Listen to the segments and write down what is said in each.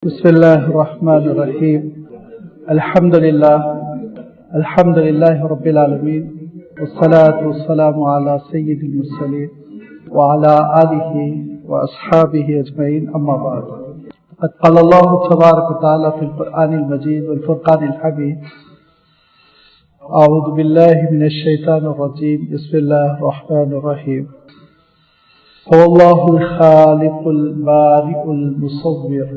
بسم الله الرحمن الرحيم. الحمد لله رب العالمين، والصلاة والسلام على سيد المرسلين وعلى آله وأصحابه أجمعين، أما بعد. قد قال الله تبارك وتعالى في القرآن المجيد والفرقان الحميد: أعوذ بالله من الشيطان الرجيم، بسم الله الرحمن الرحيم. هو الله الخالق البارئ المصور،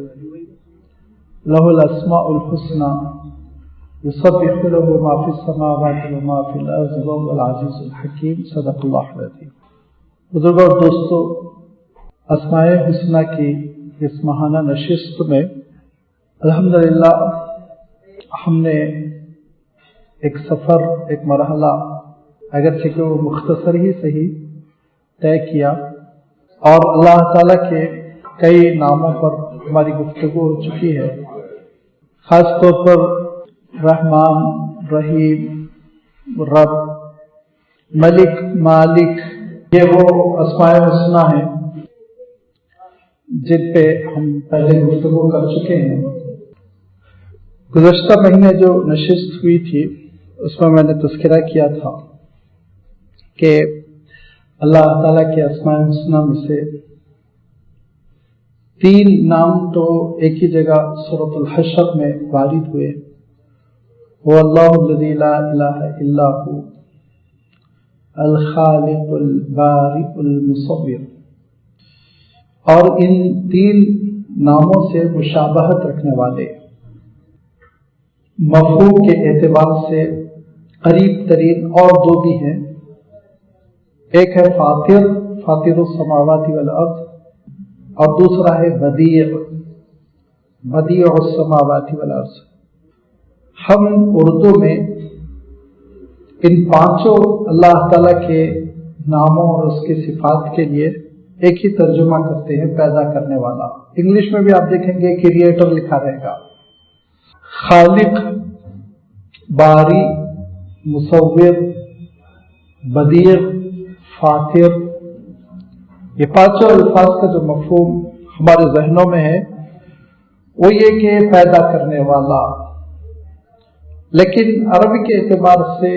له الاسماء الحسنى، يسبح له ما في السماوات وما في الارض وهو العزیز الحکیم. صدق اللہ العظیم. بزرگوں اور دوستو، اسماء حسنہ کی اس ماہانہ نشست میں الحمدللہ ہم نے ایک سفر، ایک مرحلہ، اگرچہ کہ وہ مختصر ہی صحیح طے کیا، اور اللہ تعالیٰ کے کئی ناموں پر ہماری گفتگو ہو چکی ہے. خاص طور پر رحمان، رحیم، رب، ملک، مالک، یہ وہ اسماء حسنہ ہیں جن پہ ہم پہلے گفتگو کر چکے ہیں. گزشتہ مہینے جو نشست ہوئی تھی اس میں نے تذکرہ کیا تھا کہ اللہ تعالیٰ کے اسماء حسنہ میں سے 3 نام تو ایک ہی جگہ سورۃ الحشر میں وارد ہوئے: هو اللہ الذی لا الہ الا هو الخالق البارئ المصور. اور ان 3 ناموں سے مشابہت رکھنے والے، مفہوم کے اعتبار سے قریب ترین اور 2 بھی ہیں. ایک ہے فاطر السماوات والارض، اور دوسرا ہے بدیع السماوات والارض. ہم اردو میں ان 5 اللہ تعالیٰ کے ناموں اور اس کے صفات کے لیے ایک ہی ترجمہ کرتے ہیں: پیدا کرنے والا. انگلش میں بھی آپ دیکھیں گے کریٹر لکھا رہے گا. خالق، باری، مصور، بدیع، فاطر، یہ 5 الفاظ کا جو مفہوم ہمارے ذہنوں میں ہے وہ یہ کہ پیدا کرنے والا. لیکن عربی کے اعتبار سے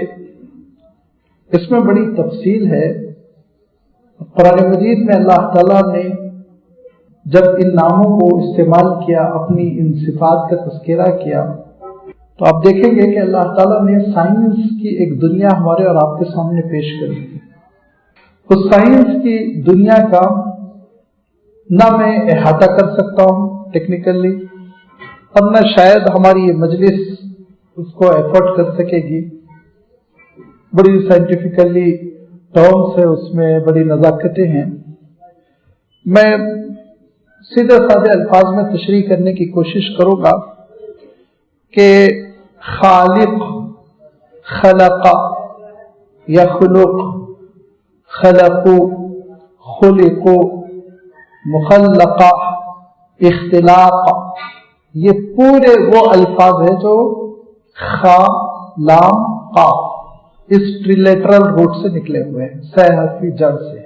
اس میں بڑی تفصیل ہے. قرآن مجید میں اللہ تعالیٰ نے جب ان ناموں کو استعمال کیا، اپنی ان صفات کا تذکرہ کیا، تو آپ دیکھیں گے کہ اللہ تعالیٰ نے سائنس کی ایک دنیا ہمارے اور آپ کے سامنے پیش کری تھی. اس سائنس کی دنیا کا نہ میں احاطہ کر سکتا ہوں ٹیکنیکلی، اور نہ شاید ہماری یہ مجلس اس کو ایفورٹ کر سکے گی. بڑی سائنٹیفکلی ٹرمز ہے، اس میں بڑی نزاکتیں ہیں. میں سیدھے سادے الفاظ میں تشریح کرنے کی کوشش کروں گا کہ خالق، خلق، یخلق، خلقو، خلقو، مخلقہ، اختلاق، یہ پورے وہ الفاظ ہیں جو خا، لام، قاف اس ٹریلیٹرل روٹ سے نکلے ہوئے ہیں، سہ حرفی جڑ سے.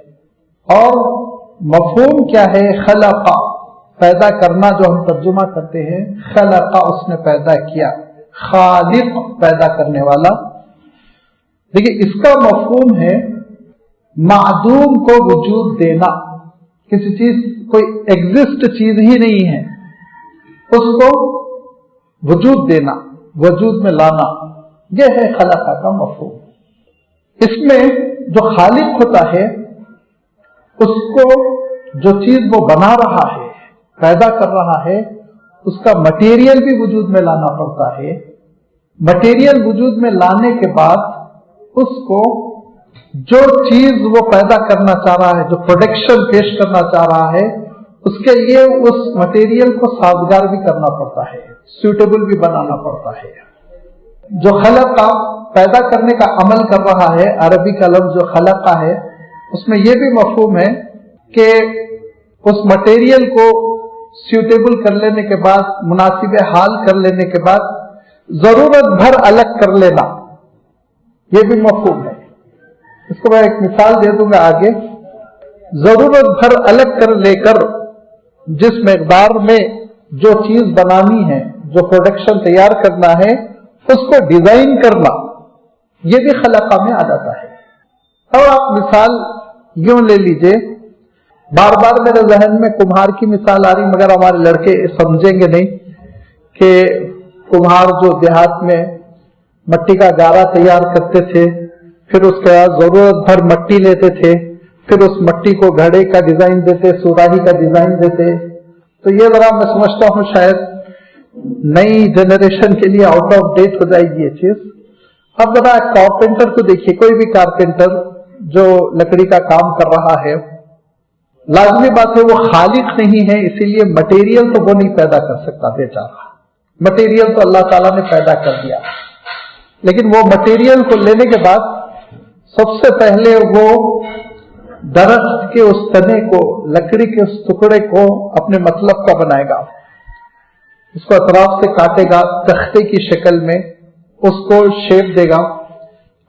اور مفہوم کیا ہے؟ خلقہ، پیدا کرنا جو ہم ترجمہ کرتے ہیں. خلقہ، اس نے پیدا کیا. خالق، پیدا کرنے والا. دیکھیے اس کا مفہوم ہے معدوم کو وجود دینا. کسی چیز، کوئی ایگزسٹ چیز ہی نہیں ہے، اس کو وجود دینا، وجود میں لانا، یہ ہے خلقہ کا مفہوم. اس میں جو خالق ہوتا ہے اس کو جو چیز وہ بنا رہا ہے، پیدا کر رہا ہے، اس کا مٹیریل بھی وجود میں لانا پڑتا ہے. مٹیریل وجود میں لانے کے بعد اس کو جو چیز وہ پیدا کرنا چاہ رہا ہے، جو پروڈکشن پیش کرنا چاہ رہا ہے، اس کے لیے اس مٹیریل کو سازگار بھی کرنا پڑتا ہے، سوٹیبل بھی بنانا پڑتا ہے. جو خلقہ، پیدا کرنے کا عمل کر رہا ہے، عربی کا لفظ جو خلقہ ہے، اس میں یہ بھی مفہوم ہے کہ اس مٹیریل کو سوٹیبل کر لینے کے بعد، مناسب حال کر لینے کے بعد ضرورت بھر الگ کر لینا، یہ بھی مفہوم ہے. اس کو میں ایک مثال دے دوں گا آگے. ضرورت بھر الگ کر لے کر جس مقدار میں جو چیز بنانی ہے، جو پروڈکشن تیار کرنا ہے، اس کو ڈیزائن کرنا، یہ بھی خلقہ میں آ جاتا ہے۔ اور آپ مثال یوں لے لیجئے، بار بار میرے ذہن میں کمہار کی مثال آ رہی، مگر ہمارے لڑکے سمجھیں گے نہیں کہ کمہار جو دیہات میں مٹی کا گارا تیار کرتے تھے، پھر اس کے بعد ضرورت بھر مٹی لیتے تھے، پھر اس مٹی کو گھڑے کا ڈیزائن دیتے، سوراہی کا ڈیزائن دیتے۔ تو یہ ذرا میں سمجھتا ہوں شاید نئی جنریشن کے لیے آؤٹ آف ڈیٹ ہو جائے گی یہ چیز۔ اب ذرا کارپینٹر کو دیکھیے، کوئی بھی کارپینٹر جو لکڑی کا کام کر رہا ہے، لازمی بات ہے وہ خالق نہیں ہے، اسی لیے مٹیریل تو وہ نہیں پیدا کر سکتا بیچارہ، مٹیریل تو اللہ تعالیٰ نے پیدا کر دیا، لیکن وہ مٹیریل کو لینے کے بعد سب سے پہلے وہ درخت کے اس تنے کو، لکڑی کے اس ٹکڑے کو اپنے مطلب کا بنائے گا، اس کو اطراف سے کاٹے گا، تختے کی شکل میں اس کو شیپ دے گا۔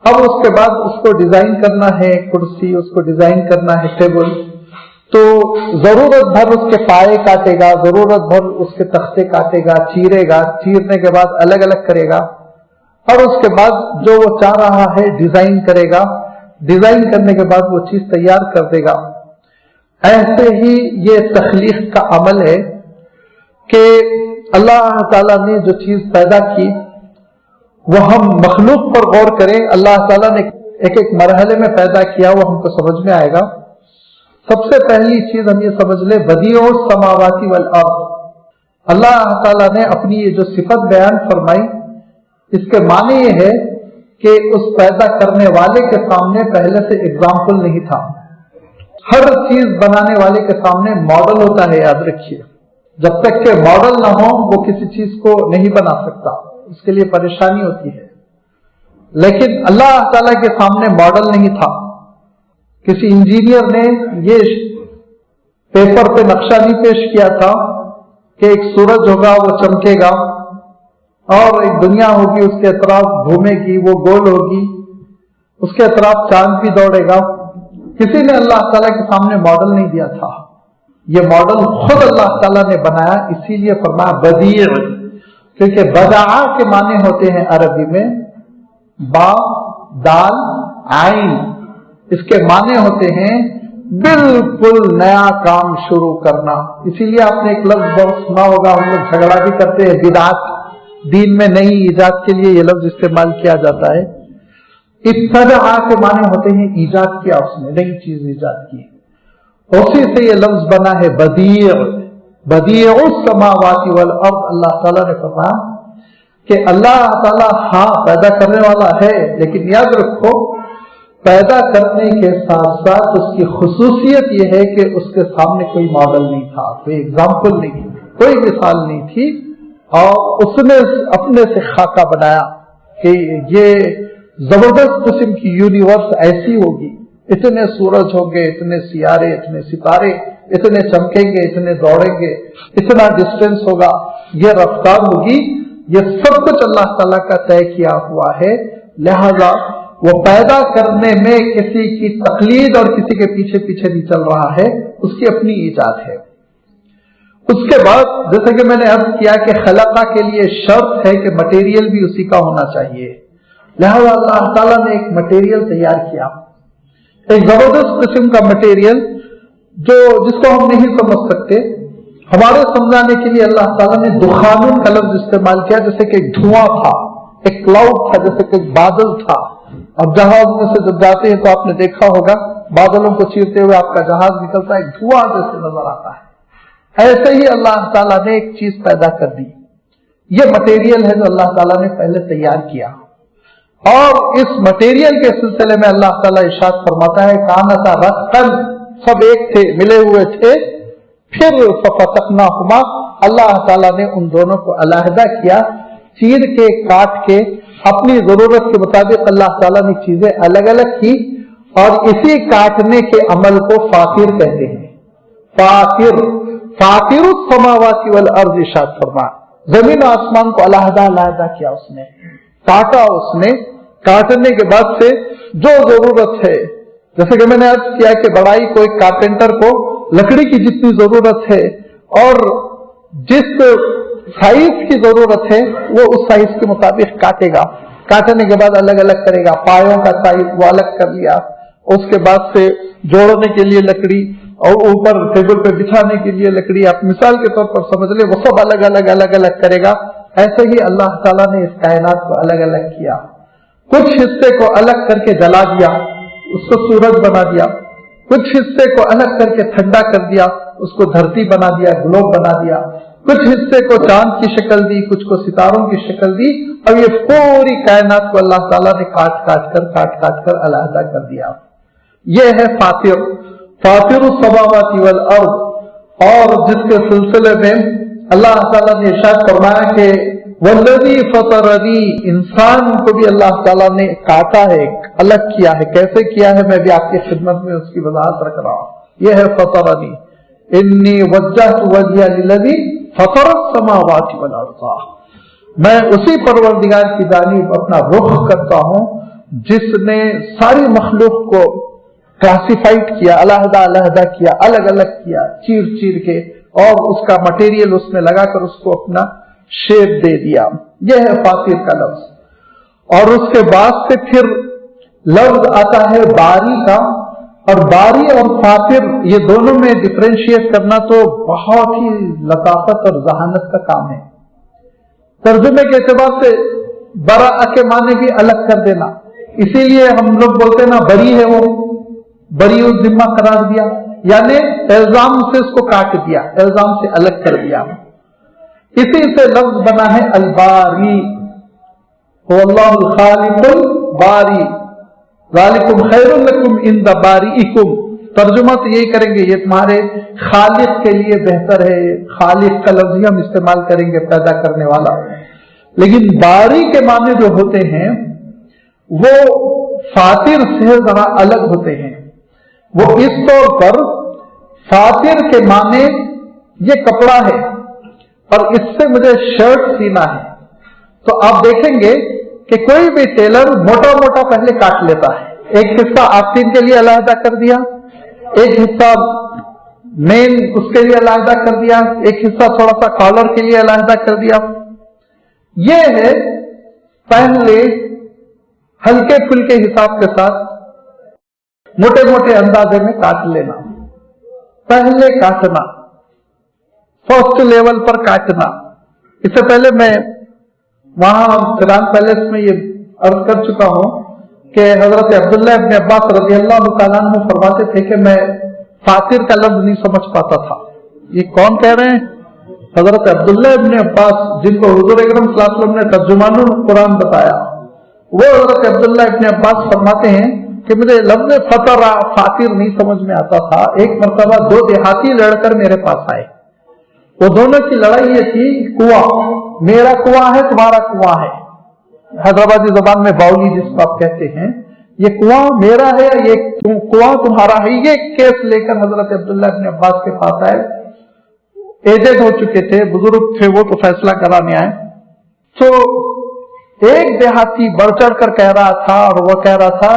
اب اس کے بعد اس کو ڈیزائن کرنا ہے کرسی، اس کو ڈیزائن کرنا ہے ٹیبل، تو ضرورت بھر اس کے پائے کاٹے گا، ضرورت بھر اس کے تختے کاٹے گا، چیرے گا، چیرنے کے بعد الگ الگ کرے گا، اور اس کے بعد جو وہ چاہ رہا ہے ڈیزائن کرے گا، ڈیزائن کرنے کے بعد وہ چیز تیار کر دے گا۔ ایسے ہی یہ تخلیق کا عمل ہے کہ اللہ تعالیٰ نے جو چیز پیدا کی وہ ہم مخلوق پر غور کریں، اللہ تعالیٰ نے ایک ایک مرحلے میں پیدا کیا، وہ ہم کو سمجھ میں آئے گا۔ سب سے پہلی چیز ہم یہ سمجھ لیں، بدیع السماوات والارض، اللہ تعالیٰ نے اپنی یہ جو صفت بیان فرمائی، اس کے معنی یہ ہے کہ اس پیدا کرنے والے کے سامنے پہلے سے اگزامپل نہیں تھا۔ ہر چیز بنانے والے کے سامنے ماڈل ہوتا ہے، یاد رکھیے، جب تک کہ ماڈل نہ ہو وہ کسی چیز کو نہیں بنا سکتا، اس کے لیے پریشانی ہوتی ہے۔ لیکن اللہ تعالیٰ کے سامنے ماڈل نہیں تھا، کسی انجینئر نے یہ پیپر پہ نقشہ نہیں پیش کیا تھا کہ ایک سورج ہوگا وہ چمکے گا، اور ایک دنیا ہوگی اس کے اطراف گھومے گی، وہ گول ہوگی، اس کے اطراف چاند بھی دوڑے گا۔ کسی نے اللہ تعالیٰ کے سامنے ماڈل نہیں دیا تھا، یہ ماڈل خود اللہ تعالیٰ نے بنایا، اسی لیے فرمایا بدیع، کیونکہ بدع کے معنی ہوتے ہیں عربی میں با دال عین، اس کے معنی ہوتے ہیں بالکل نیا کام شروع کرنا۔ اسی لیے آپ نے ایک لفظ بہت سنا ہوگا، ہم لوگ جھگڑا بھی کرتے ہیں، بدعت، دین میں نئی ایجاد کے لیے یہ لفظ استعمال کیا جاتا ہے۔ ابتدع کے معنی ہوتے ہیں ایجاد کیا، اس نے نئی چیز ایجاد کی، اسی سے یہ لفظ بنا ہے بدیع، بدیع السماوات والارض۔ اللہ تعالیٰ نے فرمایا کہ اللہ تعالیٰ ہاں پیدا کرنے والا ہے، لیکن یاد رکھو پیدا کرنے کے ساتھ ساتھ اس کی خصوصیت یہ ہے کہ اس کے سامنے کوئی ماڈل نہیں تھا، کوئی ایگزامپل نہیں، کوئی مثال نہیں تھی، اور اس نے اپنے سے خاکہ بنایا کہ یہ زبردست قسم کی یونیورس ایسی ہوگی، اتنے سورج ہوں گے، اتنے سیارے، اتنے ستارے، اتنے چمکیں گے، اتنے دوڑیں گے، اتنا ڈسٹینس ہوگا، یہ رفتار ہوگی، یہ سب کچھ اللہ تعالیٰ کا طے کیا ہوا ہے۔ لہذا وہ پیدا کرنے میں کسی کی تقلید اور کسی کے پیچھے پیچھے نہیں چل رہا ہے، اس کی اپنی ایجاد ہے۔ اس کے بعد جیسے کہ میں نے عرض کیا کہ خلقہ کے لیے شرط ہے کہ مٹیریل بھی اسی کا ہونا چاہیے، لہذا اللہ تعالیٰ نے ایک مٹیریل تیار کیا، ایک زبردست قسم کا مٹیریل جس کو ہم نہیں سمجھ سکتے۔ ہمارے سمجھانے کے لیے اللہ تعالیٰ نے دخان کا لفظ استعمال کیا، جیسے کہ ایک دھواں تھا، ایک کلاؤڈ تھا، جیسے کہ ایک بادل تھا۔ اب جہاز میں سے جب جاتے ہیں تو آپ نے دیکھا ہوگا بادلوں کو چیرتے ہوئے آپ کا جہاز نکلتا ہے، ایک دھواں جیسے نظر آتا ہے۔ ایسے ہی اللہ تعالیٰ نے ایک چیز پیدا کر دی، یہ مٹیریل ہے جو اللہ تعالیٰ نے پہلے تیار کیا، اور اس مٹیریل کے سلسلے میں اللہ تعالیٰ ارشاد فرماتا ہے کانتا رتقا، سب ایک تھے، ملے ہوئے تھے، پھر ففتقناہما، اللہ تعالیٰ نے ان دونوں کو علیحدہ کیا، چیر کے کاٹ کے اپنی ضرورت کے مطابق اللہ تعالیٰ نے چیزیں الگ الگ کی، اور اسی کاٹنے کے عمل کو فاطر کہتے ہیں۔ فاطر السماوات والارض ارشاد فرما، زمین و آسمان کو علیحدہ علیحدہ کیا، اس نے کاٹا، اس نے کاٹنے کے بعد سے جو ضرورت ہے، جیسے کہ میں نے عرض کیا کہ بڑائی کو ایک کارپینٹر کو لکڑی کی جتنی ضرورت ہے، اور जिस साइज की जरूरत है वो उस साइज के मुताबिक काटेगा, काटने के बाद अलग अलग करेगा। पायों का साइज वो अलग कर लिया, उसके बाद से जोड़ने के लिए लकड़ी और ऊपर टेबल पे बिछाने के लिए लकड़ी, आप मिसाल के तौर पर समझ ले, वो सब अलग अलग करेगा। ऐसे ही अल्लाह ताला ने इस कायनात को अलग अलग किया। कुछ हिस्से को अलग करके जला दिया, उसको सूरज बना दिया, कुछ हिस्से को अलग करके ठंडा कर दिया, उसको धरती बना दिया, ग्लोब बना दिया, कुछ हिस्से को चांद की शक्ल दी, कुछ को सितारों की शक्ल दी। अब ये पूरी कायनात को अल्लाह ताला ने काट काट कर अलहदा कर दिया। ये है फातिर, फातिर समावाति वल अर्द। और जिसके सिलसिले में अल्लाह ताला ने इरशाद फरमाया कि वल्लज़ी फतरनी, इंसान को भी अल्लाह ताला ने काटा है, अलग किया है। कैसे किया है मैं भी आपकी खिदमत में उसकी वजाहत रख रहा हूं। यह है फतरनी, इन्नी वज्जहतु वजहिया लिल्लज़ी फतरस समावाति वल अर्द। मैं उसी परवरदिगार की जानिब अपना रुख करता हूं जिसने सारी मखलूक को क्लासिफाइड किया, अलग किया, अलग अलग किया, चीर के, और उसका मटेरियल उसमें लगाकर उसको अपना शेप दे दिया। यह है फातिर का लफ्ज। और उसके बाद से फिर लफ्ज आता है बारी का, और बारी और फातिर ये दोनों में डिफरेंशिएट करना तो बहुत ही लताफत और जहानत का काम है। तर्जुमे के एतबार से बरा के माने भी अलग कर देना, इसीलिए हम लोग बोलते हैं ना बरी है वो, बरी उस जिम्मा करार दिया, यानी इल्जाम से उसको काट दिया, इल्जाम से अलग कर दिया। इसी से लफ्ज बना है अलबारी, वल्लाहुल खालिकुल बारी, ज़ालिकुम खैरुल लकुम इंद बारीइकुम। तर्जुमा तो यही करेंगे, ये तुम्हारे खालिक के लिए बेहतर है। खालिक का लफ्ज हम इस्तेमाल करेंगे, पैदा करने वाला। लेकिन बारी के माने जो होते हैं वो फातिर से जरा अलग होते हैं। वो इस तौर पर फातिर के माने ये कपड़ा है और इससे मुझे शर्ट सीना है, तो आप देखेंगे कि कोई भी टेलर मोटा मोटा पहले काट लेता है। एक हिस्सा आस्तीन के लिए अलहदा कर दिया, एक हिस्सा मेन उसके लिए अलहदा कर दिया, एक हिस्सा थोड़ा सा कॉलर के लिए अलहदा कर दिया। ये है पहले हल्के फुल्के हिसाब के साथ मोटे मोटे अंदाजे में काट लेना, पहले काटना, फर्स्ट लेवल पर काटना। इससे पहले मैं वहां फिरान पैलेस में ये अर्ज कर चुका हूं कि हजरत अब्दुल्लाह इब्न अब्बास रज़ियल्लाहु तआला अन्हु फरमाते थे कि मैं फातिर का लफ्ज नहीं समझ पाता था। ये कौन कह रहे हैं? हजरत अब्दुल्लाह इब्न अब्बास, जिनको हुजूर अकरम सल्लल्लाहु अलैहि वसल्लम ने तर्जुमानुल कुरान बताया, वो हजरत अब्दुल्लाह इब्न अब्बास फरमाते हैं कि मुझे लफ्ज फतरा फातिर नहीं समझ में आता था। एक मरतबा दो देहाती लड़कर मेरे पास आए, वो दोनों की लड़ाई ये थी, कुआं, मेरा कुआं है तुम्हारा कुआं है, हैदराबादी जबान में बाउली जिसको आप कहते हैं, ये कुआं मेरा है, ये कुआं तुम्हारा है। ये केस लेकर हजरत अब्दुल्लाह इब्न अब्बास के पास आए। एजेड हो चुके थे, बुजुर्ग थे वो, तो फैसला कराने आए। तो एक देहाती बढ़ चढ़ कर कह रहा था, और वह कह रहा था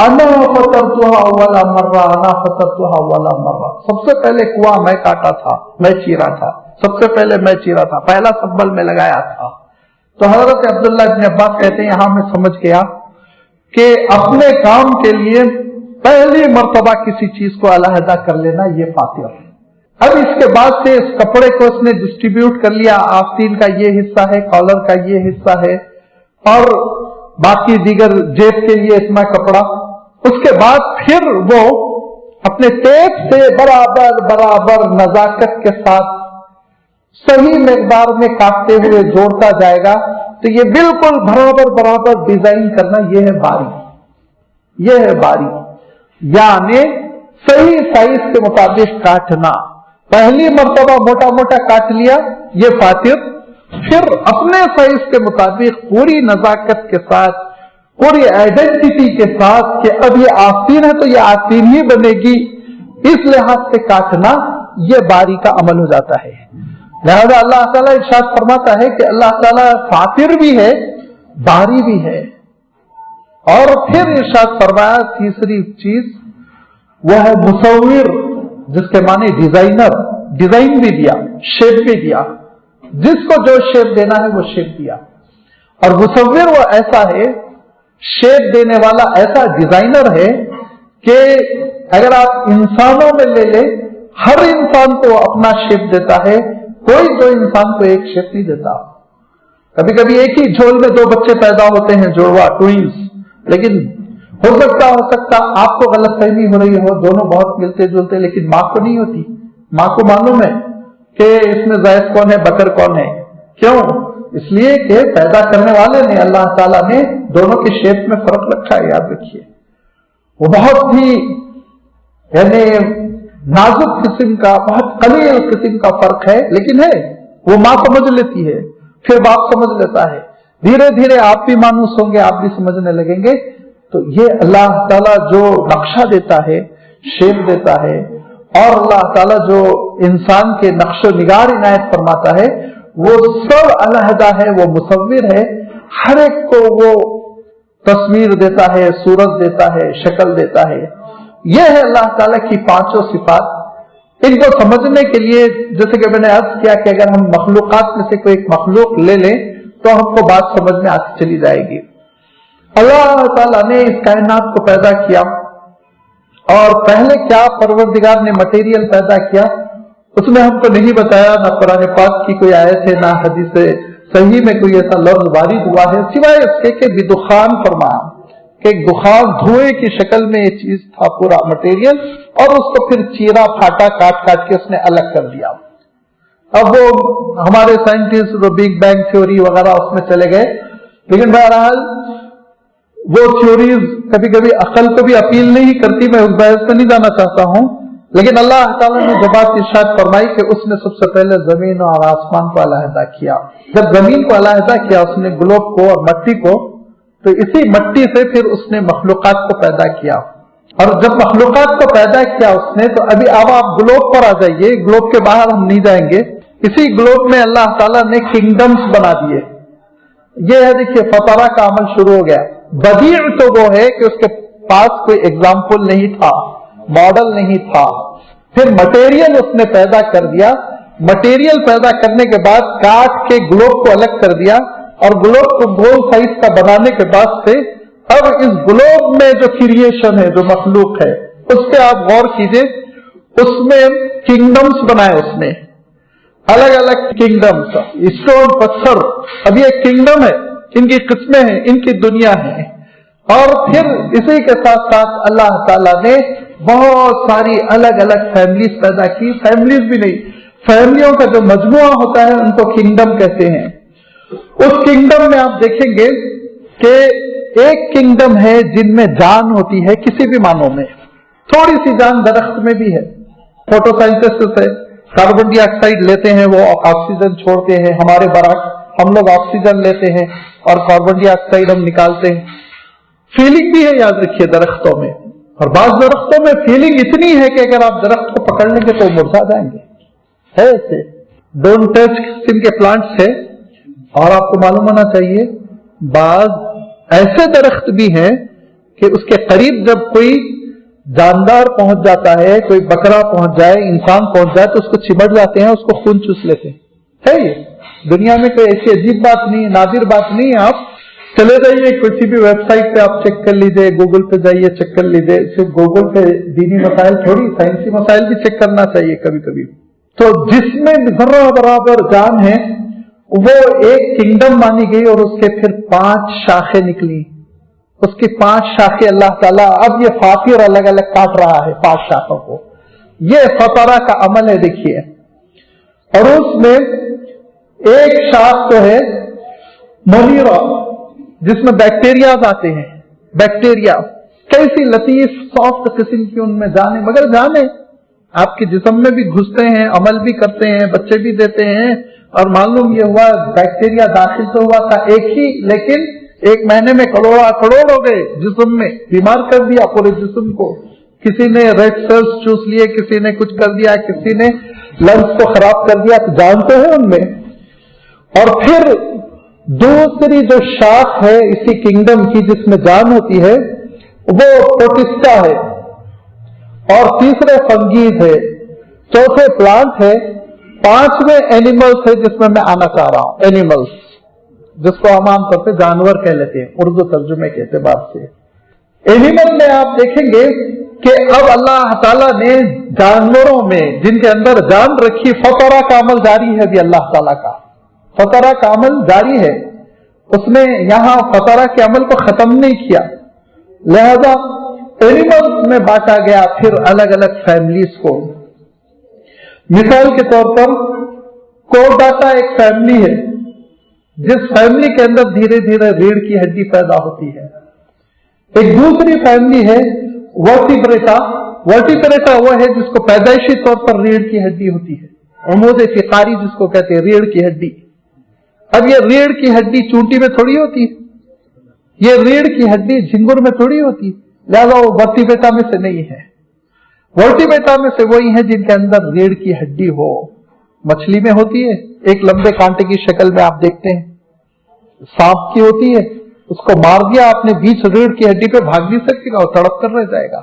अना फतरतुहा अव्वला मर्रा, अना फतरतुहा अव्वला मर्रा। सबसे पहले कुआं मैं काटा था, मैं चीरा था, सबसे पहले मैं चीरा था, पहला सब्बल में लगाया था। तो हजरत अब्दुल्लाह इब्न अब्बास कहते हैं यहां मैं समझ गया कि अपने काम के लिए पहली मर्तबा किसी चीज को अलहदा कर लेना, ये फातिर। अब इसके बाद से इस कपड़े को उसने डिस्ट्रीब्यूट कर लिया, आस्तीन का ये हिस्सा है, कॉलर का ये हिस्सा है, और बाकी दीगर जेब के लिए इतना कपड़ा। उसके बाद फिर वो अपने टेप से बराबर बराबर नजाकत के साथ सही मिकदार में काटते हुए जोड़ता जाएगा। तो ये बिल्कुल बराबर बराबर डिजाइन करना, ये है बारी, ये है बारी, यानी सही साइज के मुताबिक काटना। पहली मर्तबा मोटा मोटा काट लिया, ये फातिर। फिर अपने साइज के मुताबिक पूरी नजाकत के साथ, पूरी आइडेंटिटी के साथ कि अब ये आस्तीन है तो ये आस्तीन ही बनेगी, इस लिहाज से काटना, ये बारी का अमल हो जाता है। लिहाजा अल्लाह ताला इरशाद फरमाता है कि अल्लाह ताला फातिर भी है, बारी भी है। और फिर इरशाद फरमाया तीसरी चीज, वह है मुसव्विर, जिसके माने डिजाइनर। डिजाइन भी दिया, शेप भी दिया, जिसको जो शेप देना है वो शेप दिया। और मुसव्विर वो ऐसा है, शेप देने वाला ऐसा डिजाइनर है कि अगर आप इंसानों में ले ले, हर इंसान को अपना शेप देता है, कोई दो इंसान को एक शेप नहीं देता। कभी कभी एक ही झोल में दो बच्चे पैदा होते हैं, जुड़वा, ट्विंस, लेकिन हो सकता आपको गलतफहमी हो रही हो, दोनों बहुत मिलते जुलते, लेकिन मां को नहीं होती। मां को मालूम है कि इसमें जायज कौन है, बकर कौन है। क्यों? इसलिए कि पैदा करने वाले ने, अल्लाह ताला ने दोनों के शेप में फर्क रखा है, याद रखिए। वो बहुत ही यानी नाजुक किस्म का, बहुत कलील किस्म का फर्क है, लेकिन है। वो मां समझ लेती है, फिर बाप समझ लेता है, धीरे धीरे आप भी मानूस होंगे, आप भी समझने लगेंगे। तो ये अल्लाह ताला जो नक्शा देता है, शेप देता है, और अल्लाह ताला जो इंसान के नक्शो निगार इनायत फरमाता है, वो सब अलहदा है, वो मुसव्विर है। हर एक को वो तस्वीर देता है, सूरत देता है, शक्ल देता है। यह है अल्लाह ताला की पांचों सिफात। इनको समझने के लिए, जैसे कि मैंने अर्ज किया कि अगर हम मखलूकात में से कोई एक मखलूक ले लें तो हमको बात समझ में आती चली जाएगी। अल्लाह ताला ने इस कायनात को पैदा किया, और पहले क्या परवरदिगार ने मटेरियल पैदा किया उसमें हमको नहीं बताया, ना कुरान पाक की कोई आयत है, ना हदीस सही में कोई ऐसा लफ्ज वारिद हुआ है, सिवाय इसके कि बिदुखान फरमाया कि एक दुखान, धुएं की शक्ल में ये चीज था पूरा मटेरियल, और उसको फिर चीरा फाटा काट काट के उसने अलग कर दिया। अब वो हमारे साइंटिस्ट वो बिग बैंग थ्योरी वगैरह उसमें चले गए, लेकिन बहरहाल वो थ्योरीज कभी कभी अकल को भी अपील नहीं करती। मैं उस बहस में नहीं जाना चाहता हूं, लेकिन अल्लाह ताला ने जो बात इरशाद फरमाई कि उसने सबसे पहले जमीन और आसमान को अलहदा किया। जब जमीन को अलहदा किया उसने ग्लोब को और मट्टी को, तो इसी मट्टी से फिर उसने मखलूकात को पैदा किया। और जब मखलूकात को पैदा किया उसने, तो अभी अब आप ग्लोब पर आ जाइए, ग्लोब के बाहर हम नहीं जाएंगे। इसी ग्लोब में अल्लाह ताला ने किंगडम्स बना दिए। ये है, देखिए, फतरा का अमल शुरू हो गया। बदीअ तो वो है कि उसके पास कोई एग्जाम्पल नहीं था, मॉडल नहीं था। फिर मटेरियल उसने पैदा कर दिया। मटेरियल पैदा करने के बाद काट के ग्लोब को अलग कर दिया, और ग्लोब को गोल साइज का बनाने के बाद से अब इस ग्लोब में जो क्रिएशन है, जो मखलूक है, उस पर आप गौर कीजिए। उसमें किंगडम्स बनाए उसने, अलग अलग किंगडम्स, स्टोन, पत्थर। अब ये किंगडम है, इनकी किस्में हैं, इनकी दुनिया है। और फिर इसी के साथ साथ अल्लाह ताला ने बहुत सारी अलग अलग फैमिलीज पैदा की। फैमिलीज भी नहीं, फैमिलियों का जो मजमुआ होता है उनको किंगडम कहते हैं। उस किंगडम में आप देखेंगे कि एक किंगडम है जिनमें जान होती है, किसी भी मानों में। थोड़ी सी जान दरख्त में भी है, फोटोसिंथेसिस है, कार्बन डाइऑक्साइड लेते हैं, वो ऑक्सीजन छोड़ते हैं, हमारे बराक हम लोग ऑक्सीजन लेते हैं और कार्बन डाइऑक्साइड हम निकालते हैं। फीलिंग भी है, याद रखिए, दरख्तों में। और बाज दरख्तों में फीलिंग इतनी है कि अगर आप दरख्त को पकड़ लेंगे तो मुरझा जाएंगे, है ऐसे। डोंट टच किस्म के प्लांट्स है। और आपको मालूम होना चाहिए, बाज ऐसे दरख्त भी हैं कि उसके करीब जब कोई जानदार पहुंच जाता है, कोई बकरा पहुंच जाए, इंसान पहुंच जाए, तो उसको चिमट जाते हैं, उसको खून चूस लेते हैं। है ये दुनिया में कोई ऐसी अजीब बात नहीं, नादिर बात नहीं है। आप चले जाइए किसी भी वेबसाइट पे, आप चेक कर लीजिए, गूगल पे जाइए, चेक कर लीजिए। सिर्फ गूगल पे दीनी मसाइल थोड़ी, साइंसी मसाइल भी चेक करना चाहिए कभी कभी। तो जिसमें जर्रा बराबर जान है, वो एक किंगडम मानी गई, और उसके फिर 5 शाखें निकली। उसकी 5 शाखें अल्लाह ताला, अब ये फातिर अलग अलग काट रहा है 5 शाखों को। ये फतरा का अमल है, देखिए। और उसमें एक शाख तो है मनीरा, जिसमें बैक्टीरियाज आते हैं। बैक्टीरिया कैसी लतीफ सॉफ्ट किस्म की उनमें जाने, मगर जाने आपके जिस्म में भी घुसते हैं, अमल भी करते हैं, बच्चे भी देते हैं। और मालूम ये हुआ, बैक्टीरिया दाखिल तो हुआ था एक ही, लेकिन 1 महीने में करोड़ हो गए जिस्म में, बीमार कर दिया पूरे जिस्म को। किसी ने रेड सेल्स चूस लिए, किसी ने कुछ कर दिया, किसी ने लंग्स को खराब कर दिया। तो जानते हैं उनमें। और फिर दूसरी जो शाख है इसी किंगडम की, जिसमें जान होती है, वो प्रोटिस्टा है। और तीसरे फंगीज है। चौथे प्लांट है, पांचवें एनिमल्स है जिसमें मैं आना चाह रहा हूं। एनिमल्स जिसको हम आमतौर पर जानवर कह लेते हैं, उर्दू तर्जुमे के एतबार से। एनिमल में आप देखेंगे कि अब अल्लाह ताला ने जानवरों में जिनके अंदर जान रखी, फतरा का अमल जारी है भी अल्लाह ताला का, फतरा का अमल जारी है। उसने यहां फतरा के अमल को खत्म नहीं किया, लिहाजा एनिमल्स में बांटा गया फिर अलग अलग फैमिलीज को। मिसाल के तौर पर कोरडाटा एक फैमिली है जिस फैमिली के अंदर धीरे धीरे रीढ़ की हड्डी पैदा होती है। एक दूसरी फैमिली है वर्टिब्रेटा। वर्टिब्रेटा वो है जिसको पैदाइशी तौर पर रीढ़ की हड्डी होती है, उमूद फिकारी जिसको कहते हैं, रीढ़ की हड्डी। अब ये रीढ़ की हड्डी चूंटी में थोड़ी होती है, ये रीढ़ की हड्डी झिंगुर में थोड़ी होती है, लिहाजा वो वर्टिब्रेटा में से नहीं है। वर्टिब्रेटा में से वही है जिनके अंदर रीढ़ की हड्डी हो। मछली में होती है, एक लंबे कांटे की शक्ल में आप देखते हैं, सांप की होती है, उसको मार दिया आपने, बीच रीढ़ की हड्डी पे भाग नहीं सकेगा, वो तड़प कर रह जाएगा।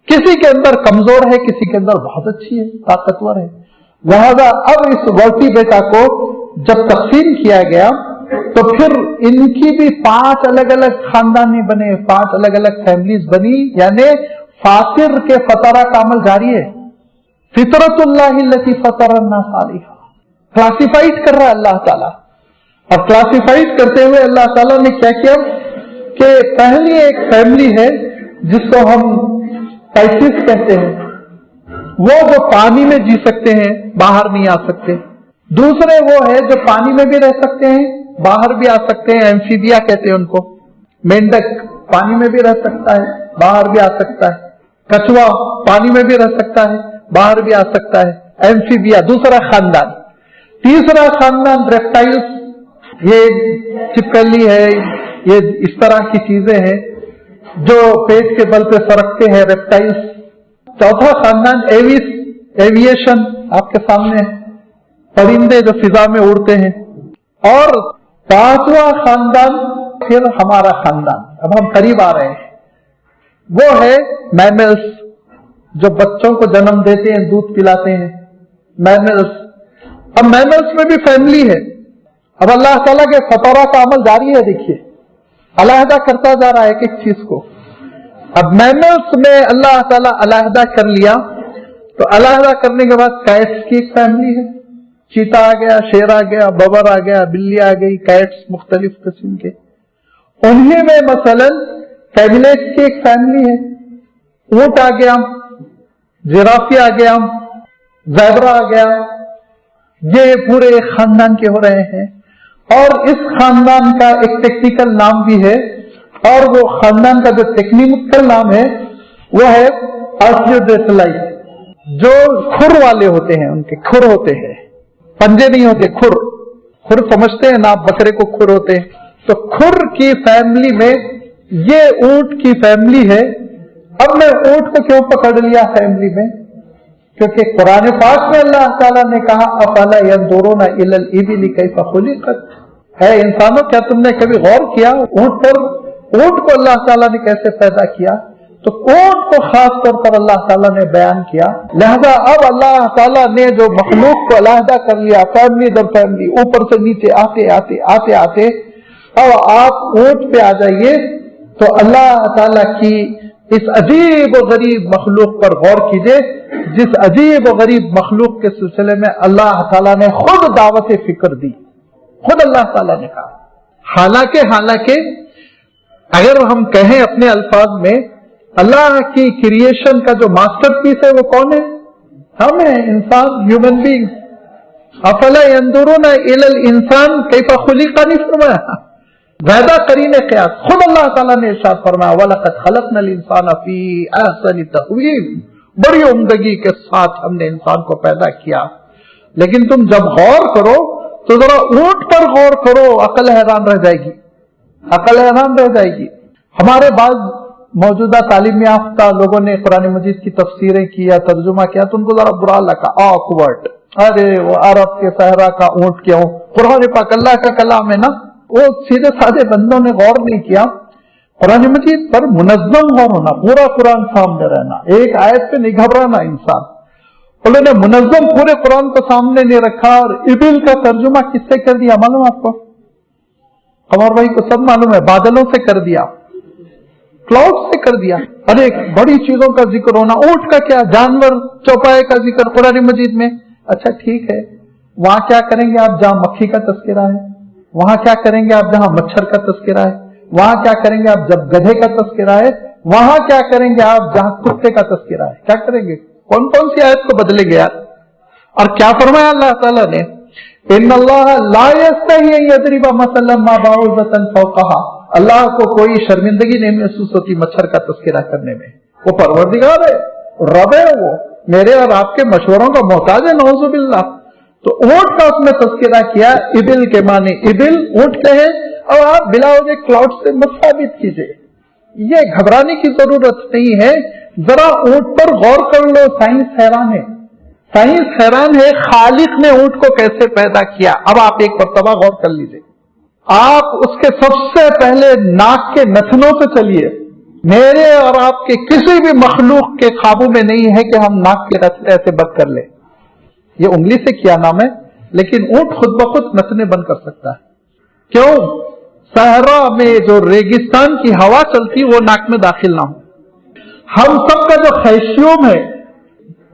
किसी के अंदर कमजोर है, किसी के अंदर बहुत अच्छी है, ताकतवर है। लिहाजा अब इस वर्टिब्रेटा को जब तकसीम किया गया तो फिर इनकी भी 5 अलग अलग खानदानी बने, 5 अलग अलग फैमिलीज बनी, यानी फातिर के फतरा का अमल जारी है। फितरतुल्लाहि लती फतरन्नास अलैहा क्लासिफाइड कर रहा है अल्लाह ताला। और क्लासिफाइड करते हुए अल्लाह ताला ने क्या किया कि पहली एक फैमिली है जिसको हम टाइसिस कहते हैं, वो जो पानी में जी सकते हैं, बाहर नहीं आ सकते। दूसरे वो है जो पानी में भी रह सकते हैं, बाहर भी आ सकते हैं, एम्फीबिया कहते हैं उनको। मेंढक पानी में भी रह सकता है, बाहर भी आ सकता है। कछुआ पानी में भी रह सकता है, बाहर भी आ सकता है, एम्फीबिया दूसरा खानदान। तीसरा खानदान रेप्टाइल्स, ये छिपकली है, ये इस तरह की चीजें हैं जो पेट के बल पे सरकते हैं, रेप्टाइल्स। चौथा खानदान एविएशन, आपके सामने परिंदे जो फिजा में उड़ते हैं। और पांचवा खानदान फिर हमारा खानदान, अब हम करीब आ रहे हैं, वो है मैमल्स, जो बच्चों को जन्म देते हैं, दूध पिलाते हैं, मैमल्स। अब मैमल्स में भी फैमिली है। अब अल्लाह ताला के फतरा का अमल जारी है, देखिए अलहदा करता जा रहा है एक एक चीज को। अब मैमल्स में अल्लाह ताला अलहदा कर लिया, तो अलहदा करने के बाद कैट्स की एक फैमिली है, चीता आ गया, शेर आ गया, बबर आ गया, बिल्ली आ गई, कैट्स मुख्तलिफ किस्म के। उन्हीं में मसलन कैमलेट्स की एक फैमिली है, ऊंट आ गया, जिराफी आ गया, ज़ेब्रा आ गया, ये पूरे खानदान के हो रहे हैं। और इस खानदान का एक टेक्निकल नाम भी है, और वो खानदान का जो टेक्निकल नाम है वो है आर्टियोडेटलाई, जो खुर वाले होते हैं, उनके खुर होते हैं, पंजे नहीं होते, खुर। खुर समझते हैं ना आप, बकरे को खुर होते हैं। तो खुर की फैमिली में ये ऊंट की फैमिली है। अब मैं ऊंट को क्यों पकड़ लिया फैमिली में? क्योंकि कुरान पाक में अल्लाह ताला ने कहा अफला यंजुरूना इलल इबिली कैफ़ खुलिक़त, है इंसानों क्या तुमने कभी गौर किया ऊंट पर? ऊंट को अल्लाह ताला ने कैसे पैदा किया? तो ऊंट को खास तौर पर अल्लाह ताला ने बयान किया। लिहाजा अब अल्लाह ताला ने जो मखलूक को अलहदा कर लिया, फैमिली दर फैमिली, ऊपर से नीचे आते आते आते आते अब आप ऊंट पे आ जाइए तो अल्लाह ताला की इस अजीब व गरीब मखलूक पर गौर कीजिए, जिस अजीब व गरीब मखलूक के सिलसिले में अल्लाह ताला ने खुद दावत फिक्र दी, खुद अल्लाह ताला ने कहा। हालांकि अगर हम कहें अपने अल्फाज में, अल्लाह की क्रिएशन का जो मास्टरपीस है वो कौन है? हम हैं, इंसान, ह्यूमन बींग। अफला यंजुरूना इलल इंसान कैफ़ खुलिक़, नहीं फरमाया, ज़्यादा करीने क़यास खुद अल्लाह ताला ने इरशाद फरमाया वलक़द ख़लक़नल इंसाना फ़ी अहसनि तक़वीम, बड़ी उम्दगी के साथ हमने इंसान को पैदा किया। लेकिन तुम जब गौर करो तो जरा ऊंट पर गौर करो, अकल हैरान रह जाएगी, अकल हैरान रह जाएगी। हमारे बाद मौजूदा तालीम याफ्ता लोगों ने कुरान मजीद की तफसीरें की या तर्जुमा किया तो उनको जरा बुरा लगा, ऑकवर्ड, अरे वो अरब के सहरा का ऊंट क्यों? कुरान पाक अल्लाह का कलाम है ना, वो सीधे साधे बंदों ने गौर नहीं किया। कुरान मजीद पर मुनज़्ज़म गौर होना, पूरा कुरान सामने रहना, एक आयत पे नहीं घबराना इंसान। उन्होंने मुनज़्ज़म पूरे कुरान को सामने नहीं रखा और इबिल का तर्जुमा किससे कर दिया मालूम आपको? कमर भाई को सब मालूम है, बादलों से कर दिया, क्लाउड से कर दिया। अरे बड़ी चीजों का जिक्र होना, ऊंट का क्या, जानवर चौपाए का जिक्र कुरान मजीद में। अच्छा ठीक है, वहां क्या करेंगे आप जहां मक्खी का तस्करा है? वहां क्या करेंगे आप जहां मच्छर का तस्करा है? वहां क्या करेंगे आप जब गधे का तस्करा है? वहां क्या करेंगे आप जहां कुत्ते का तस्करा है? क्या करेंगे? कौन कौन सी आयत को बदलेंगे यार? और क्या फरमाया अल्लाह ताला ने, इन्नल्लाह ला यस्तही अन यदरिबा मसलन मा बाउज़तन फौक़हा। अल्लाह को कोई शर्मिंदगी नहीं महसूस होती मच्छर का तस्करा करने में। वो परवरदिगार है, रब है, वो मेरे और आपके मशवरों का मोहताज है, नौज़ुबिल्लाह। तो ऊंट का उसमें तस्करा किया, इबिल के माने इबिल ऊंट कहे, और आप बिला वजह क्लाउड से मत साबित कीजिए। ये घबराने की जरूरत नहीं है, जरा ऊंट पर गौर कर लो। साइंस हैरान है, साइंस हैरान है, खालिक ने ऊंट को कैसे पैदा किया। अब आप एक मर्तबा गौर कर लीजिए, आप उसके सबसे पहले नाक के नथनों से चलिए। मेरे और आपके किसी भी मखलूक के काबू में नहीं है कि हम नाक के नथने ऐसे बंद कर ले। ये उंगली से किया नाम है, लेकिन ऊंट खुद ब खुद नथने बंद कर सकता है। क्यों? सहरा में जो रेगिस्तान की हवा चलती वो नाक में दाखिल ना हो। हम सबका जो खैशियम है,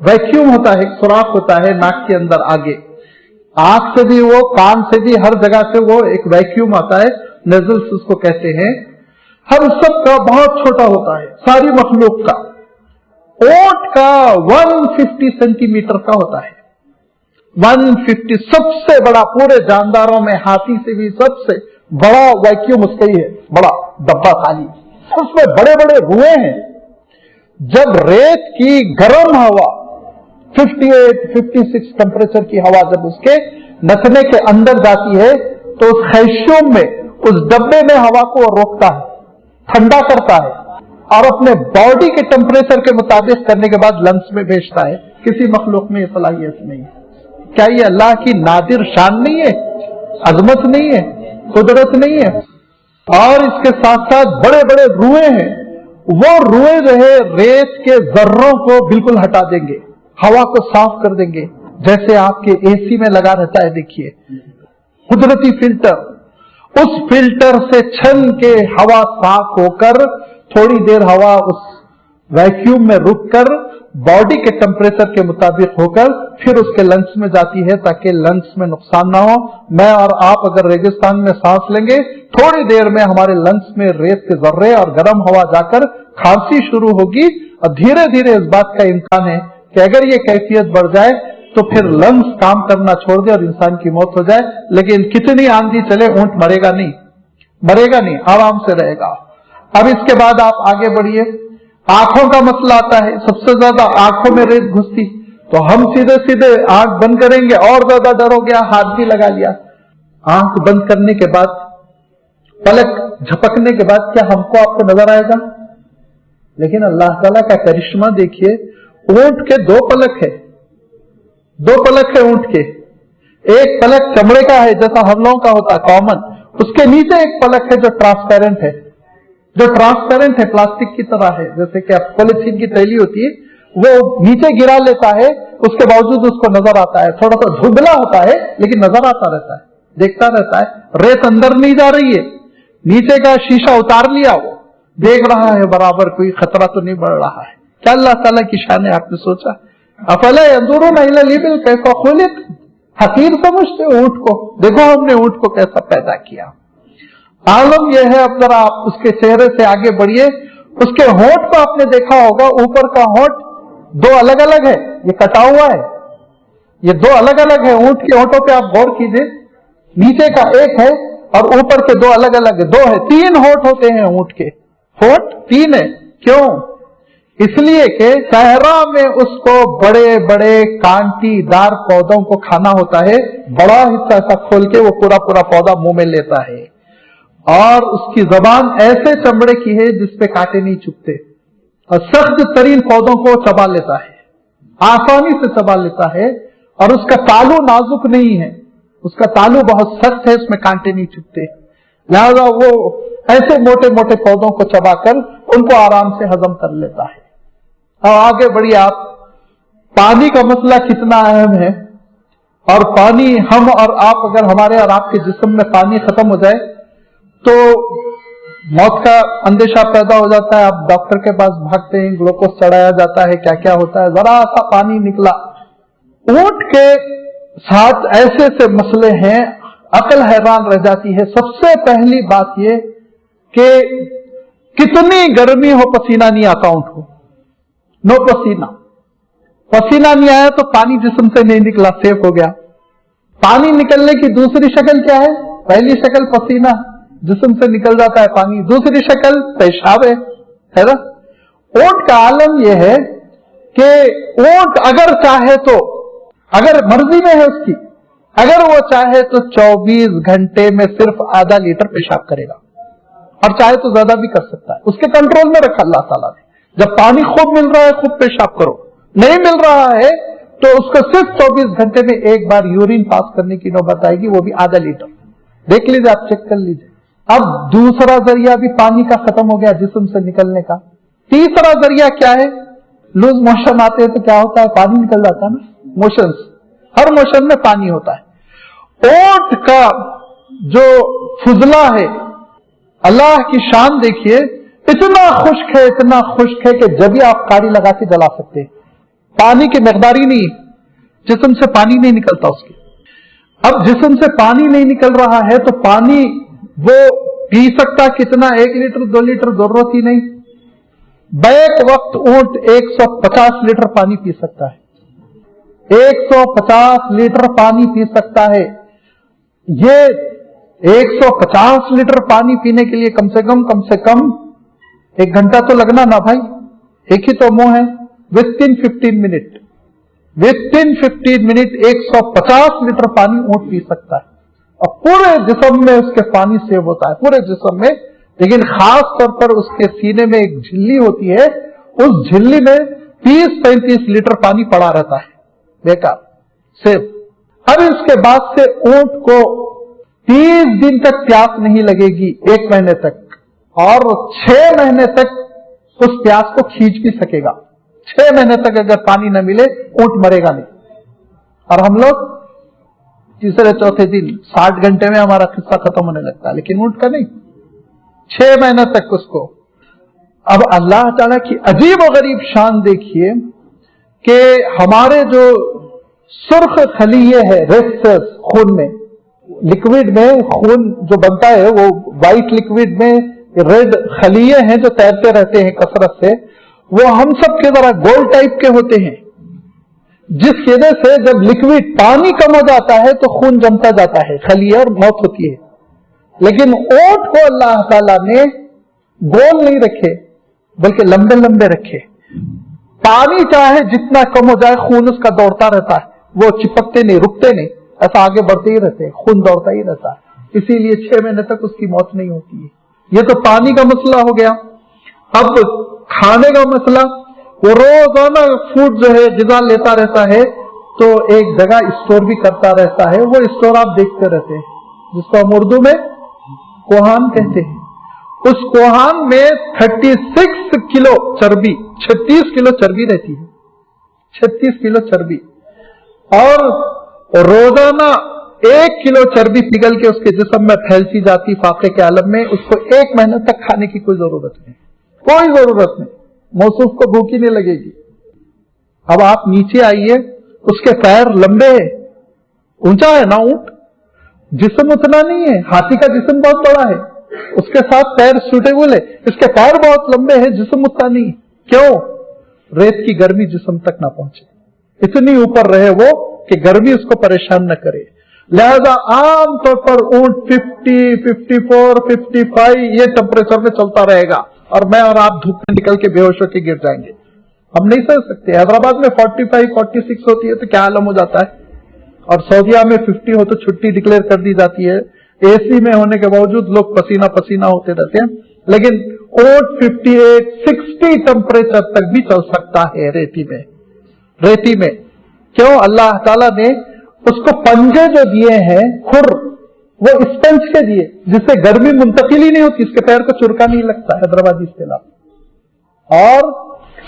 वैक्यूम होता है, सुराख होता है नाक के अंदर आगे, आंख से भी वो, कान से भी, हर जगह से वो एक वैक्यूम आता है, नेजल्स उसको कहते हैं। हम सबका बहुत छोटा होता है, सारी मखलूक का। ऊंट का 150 सेंटीमीटर का होता है, 150 सबसे बड़ा पूरे जानदारों में, हाथी से भी सबसे बड़ा वैक्यूम उसका ही है, बड़ा डब्बा खाली, उसमें बड़े बड़े रुए हैं। जब रेत की गर्म हवा 58, 56 टेम्परेचर की हवा जब उसके नथने के अंदर जाती है तो उस खैशियम में, उस डब्बे में हवा को रोकता है, ठंडा करता है और अपने बॉडी के टेम्परेचर के मुताबिक करने के बाद लंग्स में भेजता है। किसी मखलूक में यह सलाहियत नहीं है। क्या ये अल्लाह की नादिर शान नहीं है, अजमत नहीं है, कुदरत नहीं है? और इसके साथ साथ बड़े बड़े रुए हैं, वो रुए जो है रेत के जर्रों को बिल्कुल हटा देंगे, हवा को साफ कर देंगे, जैसे आपके एसी में लगा रहता है। देखिए कुदरती फिल्टर, उस फिल्टर से छन के हवा साफ होकर थोड़ी देर हवा उस वैक्यूम में रुककर बॉडी के टेम्परेचर के मुताबिक होकर फिर उसके लंग्स में जाती है, ताकि लंग्स में नुकसान ना हो। मैं और आप अगर रेगिस्तान में सांस लेंगे, थोड़ी देर में हमारे लंग्स में रेत के जर्रे और गर्म हवा जाकर खांसी शुरू होगी, और धीरे धीरे इस बात का इम्कान है कि अगर ये कैफियत बढ़ जाए तो फिर लंग्स काम करना छोड़ दे और इंसान की मौत हो जाए। लेकिन कितनी आंधी चले, ऊंट मरेगा नहीं, मरेगा नहीं, आराम से रहेगा। अब इसके बाद आप आगे बढ़िए, आंखों का मसला आता है। सबसे ज्यादा आंखों में रेत घुसती, तो हम सीधे सीधे आंख बंद करेंगे, और ज्यादा डर हो गया, हाथ भी लगा लिया। आंख बंद करने के बाद, पलक झपकने के बाद क्या हमको आपको नजर आएगा? लेकिन अल्लाह ताला का करिश्मा देखिए, ऊंट के दो पलक है, दो पलक है ऊंट के। एक पलक चमड़े का है जैसा हम लोगों का होता है कॉमन, उसके नीचे एक पलक है जो ट्रांसपेरेंट है, जो ट्रांसपेरेंट है, प्लास्टिक की तरह है, जैसे कि पॉलिथीन की थैली होती है, वो नीचे गिरा लेता है, उसके बावजूद उसको नजर आता है, थोड़ा सा धुंधला होता है लेकिन नजर आता रहता है, देखता रहता है। रेत अंदर नहीं जा रही है, नीचे का शीशा उतार लिया, वो देख रहा है बराबर, कोई खतरा तो नहीं बढ़ रहा है। क्या अल्लाह ताला की शान है, आपने सोचा? अफला यंजुरून इलल इबिल कैफा खुलिक़, हकीर समझते ऊंट को, देखो हमने ऊंट को कैसा पैदा किया। आलम यह है, अब जरा आप उसके चेहरे से आगे बढ़िए, उसके होंठ को आपने देखा होगा, ऊपर का होंठ दो अलग अलग है, ये कटा हुआ है, ये दो अलग अलग है। ऊंट के होंठों पे आप गौर कीजिए, नीचे का एक है और ऊपर के दो अलग अलग है, दो है, तीन होंठ होते हैं ऊंट के, होंठ तीन है। क्यों? इसलिए कि सहरा में उसको बड़े बड़े कांटीदार पौधों को खाना होता है, बड़ा हिस्सा ऐसा खोल के वो पूरा पूरा पौधा मुंह में लेता है, और उसकी जबान ऐसे चमड़े की है जिसपे कांटे नहीं चुभते, और सख्त तरीन पौधों को चबा लेता है, आसानी से चबा लेता है, और उसका तालू नाजुक नहीं है, उसका तालू बहुत सख्त है, उसमें कांटे नहीं चुभते, लिहाजा वो ऐसे मोटे मोटे पौधों को चबाकर उनको आराम से हजम कर लेता है। अब आगे बढ़िए आप, پانی کا مسئلہ کتنا اہم ہے، اور پانی ہم اور آپ، اگر ہمارے اور آپ کے جسم میں پانی ختم ہو جائے تو موت کا اندیشہ پیدا ہو جاتا ہے. آپ ڈاکٹر کے پاس بھاگتے ہیں، گلوکوز چڑھایا جاتا ہے، کیا کیا ہوتا ہے، ذرا سا پانی نکلا. اونٹ کے ساتھ ایسے ایسے مسئلے ہیں، عقل حیران رہ جاتی ہے. سب سے پہلی بات یہ کہ کتنی گرمی ہو پسینہ نہیں آتا اونٹ کو، نو پسینہ نہیں آیا تو پانی جسم سے نہیں نکلا، سیف ہو گیا. پانی نکلنے کی دوسری شکل کیا ہے؟ پہلی شکل پسینہ، جسم سے نکل جاتا ہے پانی. دوسری شکل پیشاب ہے نا. اونٹ کا عالم یہ ہے کہ اونٹ اگر چاہے تو، اگر مرضی میں ہے اس کی، اگر وہ چاہے تو 24 گھنٹے میں صرف آدھا لیٹر پیشاب کرے گا، اور چاہے تو زیادہ بھی کر سکتا ہے. اس کے کنٹرول میں رکھا اللہ تعالیٰ نے. جب پانی خوب مل رہا ہے خوب پیشاب کرو، نہیں مل رہا ہے تو اس کو صرف 24 گھنٹے میں ایک بار یورین پاس کرنے کی نوبت آئے گی، وہ بھی آدھا لیٹر. دیکھ لیجیے، آپ چیک کر لیجیے. اب دوسرا ذریعہ بھی پانی کا ختم ہو گیا جسم سے نکلنے کا. تیسرا ذریعہ کیا ہے؟ لوز موشن آتے ہیں تو کیا ہوتا ہے؟ پانی نکل جاتا ہے نا. موشنز، ہر موشن میں پانی ہوتا ہے. اونٹ کا جو فضلہ ہے، اللہ کی شان دیکھیے، اتنا خشک ہے، اتنا خشک ہے کہ جب ہی آپ کاڑی لگا کے جلا سکتے ہیں. پانی کی مقدار ہی نہیں، جسم سے پانی نہیں نکلتا اس کی. اب جسم سے پانی نہیں نکل رہا ہے تو پانی وہ پی سکتا کتنا؟ 1 لیٹر 2 لیٹر ضرورت ہی نہیں. بیک وقت اونٹ 150 لیٹر پانی پی سکتا ہے، 150 لیٹر پانی پی سکتا ہے. یہ 150 لیٹر پانی پینے کے لیے کم سے کم 1 گھنٹہ تو لگنا نا بھائی. ایک ہی تو منہ ہے. within 15 منٹ 150 لیٹر پانی اونٹ پی سکتا ہے، اور پورے جسم میں اس کے پانی سیو ہوتا ہے، پورے جسم میں. لیکن خاص طور پر اس کے سینے میں ایک جھلی ہوتی ہے، اس جھلی میں 30-35 لیٹر پانی پڑا رہتا ہے، بیکار سیو. اب اس کے بعد سے اونٹ کو 30 دن تک پیاس نہیں لگے گی، 1 مہینے تک، اور 6 مہینے تک اس پیاس کو کھینچ بھی سکے گا. 6 مہینے تک اگر پانی نہ ملے اونٹ مرے گا نہیں. اور ہم لوگ تیسرے چوتھے دن 60 گھنٹے میں ہمارا قصہ ختم ہونے لگتا ہے، لیکن اونٹ کا نہیں، 6 مہینے تک اس کو. اب اللہ تعالیٰ کی عجیب و غریب شان دیکھیے کہ ہمارے جو سرخ خلیے ہے، ریڈ سیلز، خون میں، لکوڈ میں خون جو بنتا ہے وہ وائٹ لکوڈ میں ریڈ خلیے ہیں جو تیرتے رہتے ہیں کثرت سے، وہ ہم سب کے ذرا گول ٹائپ کے ہوتے ہیں، جس کی وجہ سے جب لکوڈ پانی کم ہو جاتا ہے تو خون جمتا جاتا ہے، خلیے، اور موت ہوتی ہے. لیکن اونٹ کو اللہ تعالیٰ نے گول نہیں رکھے بلکہ لمبے لمبے رکھے. پانی چاہے جتنا کم ہو جائے خون اس کا دوڑتا رہتا ہے، وہ چپکتے نہیں، رکتے نہیں، ایسا آگے بڑھتے ہی رہتے، خون دوڑتا ہی رہتا ہے. اسی لیے 6 مہینے تک اس کی موت نہیں ہوتی ہے. یہ تو پانی کا مسئلہ ہو گیا. اب کھانے کا مسئلہ، وہ روزانہ فوڈ جو ہے غذا لیتا رہتا ہے تو ایک جگہ اسٹور بھی کرتا رہتا ہے. وہ اسٹور آپ دیکھتے رہتے ہیں، جس کو ہم اردو میں کوہان کہتے ہیں. اس کوہان میں 36 کلو چربی، 36 کلو چربی رہتی ہے، 36 کلو چربی. اور روزانہ 1 کلو چربی پگھل کے اس کے جسم میں پھیلتی جاتی فاقے کے عالم میں. اس کو 1 مہینے تک کھانے کی کوئی ضرورت نہیں، کوئی ضرورت نہیں. موصوف کو بھوک ہی نہیں لگے گی. اب آپ نیچے آئیے، اس کے پیر لمبے ہیں، اونچا ہے نا اونٹ، جسم اتنا نہیں ہے. ہاتھی کا جسم بہت بڑا ہے، اس کے ساتھ پیر سوٹیبل ہے. اس کے پیر بہت لمبے ہیں، جسم اتنا نہیں. کیوں؟ ریت کی گرمی جسم تک نہ پہنچے، اتنی اوپر رہے وہ کہ گرمی اس کو پریشان نہ کرے. لہذا عام طور پر اونٹ 50, 54, 55 یہ ٹمپریچر میں چلتا رہے گا، اور میں اور آپ دھوپ میں نکل کے بے ہوش ہو کے گر جائیں گے. ہم نہیں سمجھ سکتے. حیدرآباد میں 45, 46 ہوتی ہے تو کیا عالم ہو جاتا ہے، اور سعودیہ میں 50 ہو تو چھٹی ڈکلیئر کر دی جاتی ہے. اے سی میں ہونے کے باوجود لوگ پسینہ پسینہ ہوتے رہتے ہیں. لیکن اونٹ 58, 60 ٹمپریچر تک بھی چل سکتا ہے ریتی میں. کیوں؟ اللہ تعالیٰ نے اس کو پنجے جو دیے ہیں، کھر، وہ اسپنج کے دیے، جس سے گرمی منتقل ہی نہیں ہوتی، اس کے پیر کو چرکا نہیں لگتا حیدرآبادی اس کے علاوہ. اور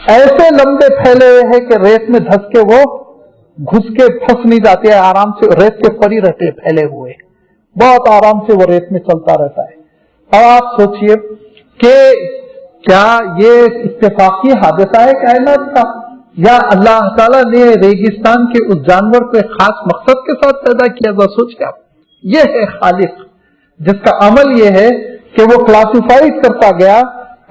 ایسے لمبے پھیلے ہوئے ہیں کہ ریت میں دھس کے وہ گھس کے پھنس نہیں جاتے ہیں، آرام سے ریت کے پر ہی رہتے پھیلے ہوئے، بہت آرام سے وہ ریت میں چلتا رہتا ہے۔ اب آپ سوچئے کہ کیا یہ اتفاقی حادثہ ہے کائنات کا، یا اللہ تعالیٰ نے ریگستان کے اس جانور کو ایک خاص مقصد کے ساتھ پیدا کیا؟ ذرا سوچئے آپ، یہ ہے خالق جس کا عمل یہ ہے کہ وہ کلاسیفائڈ کرتا گیا،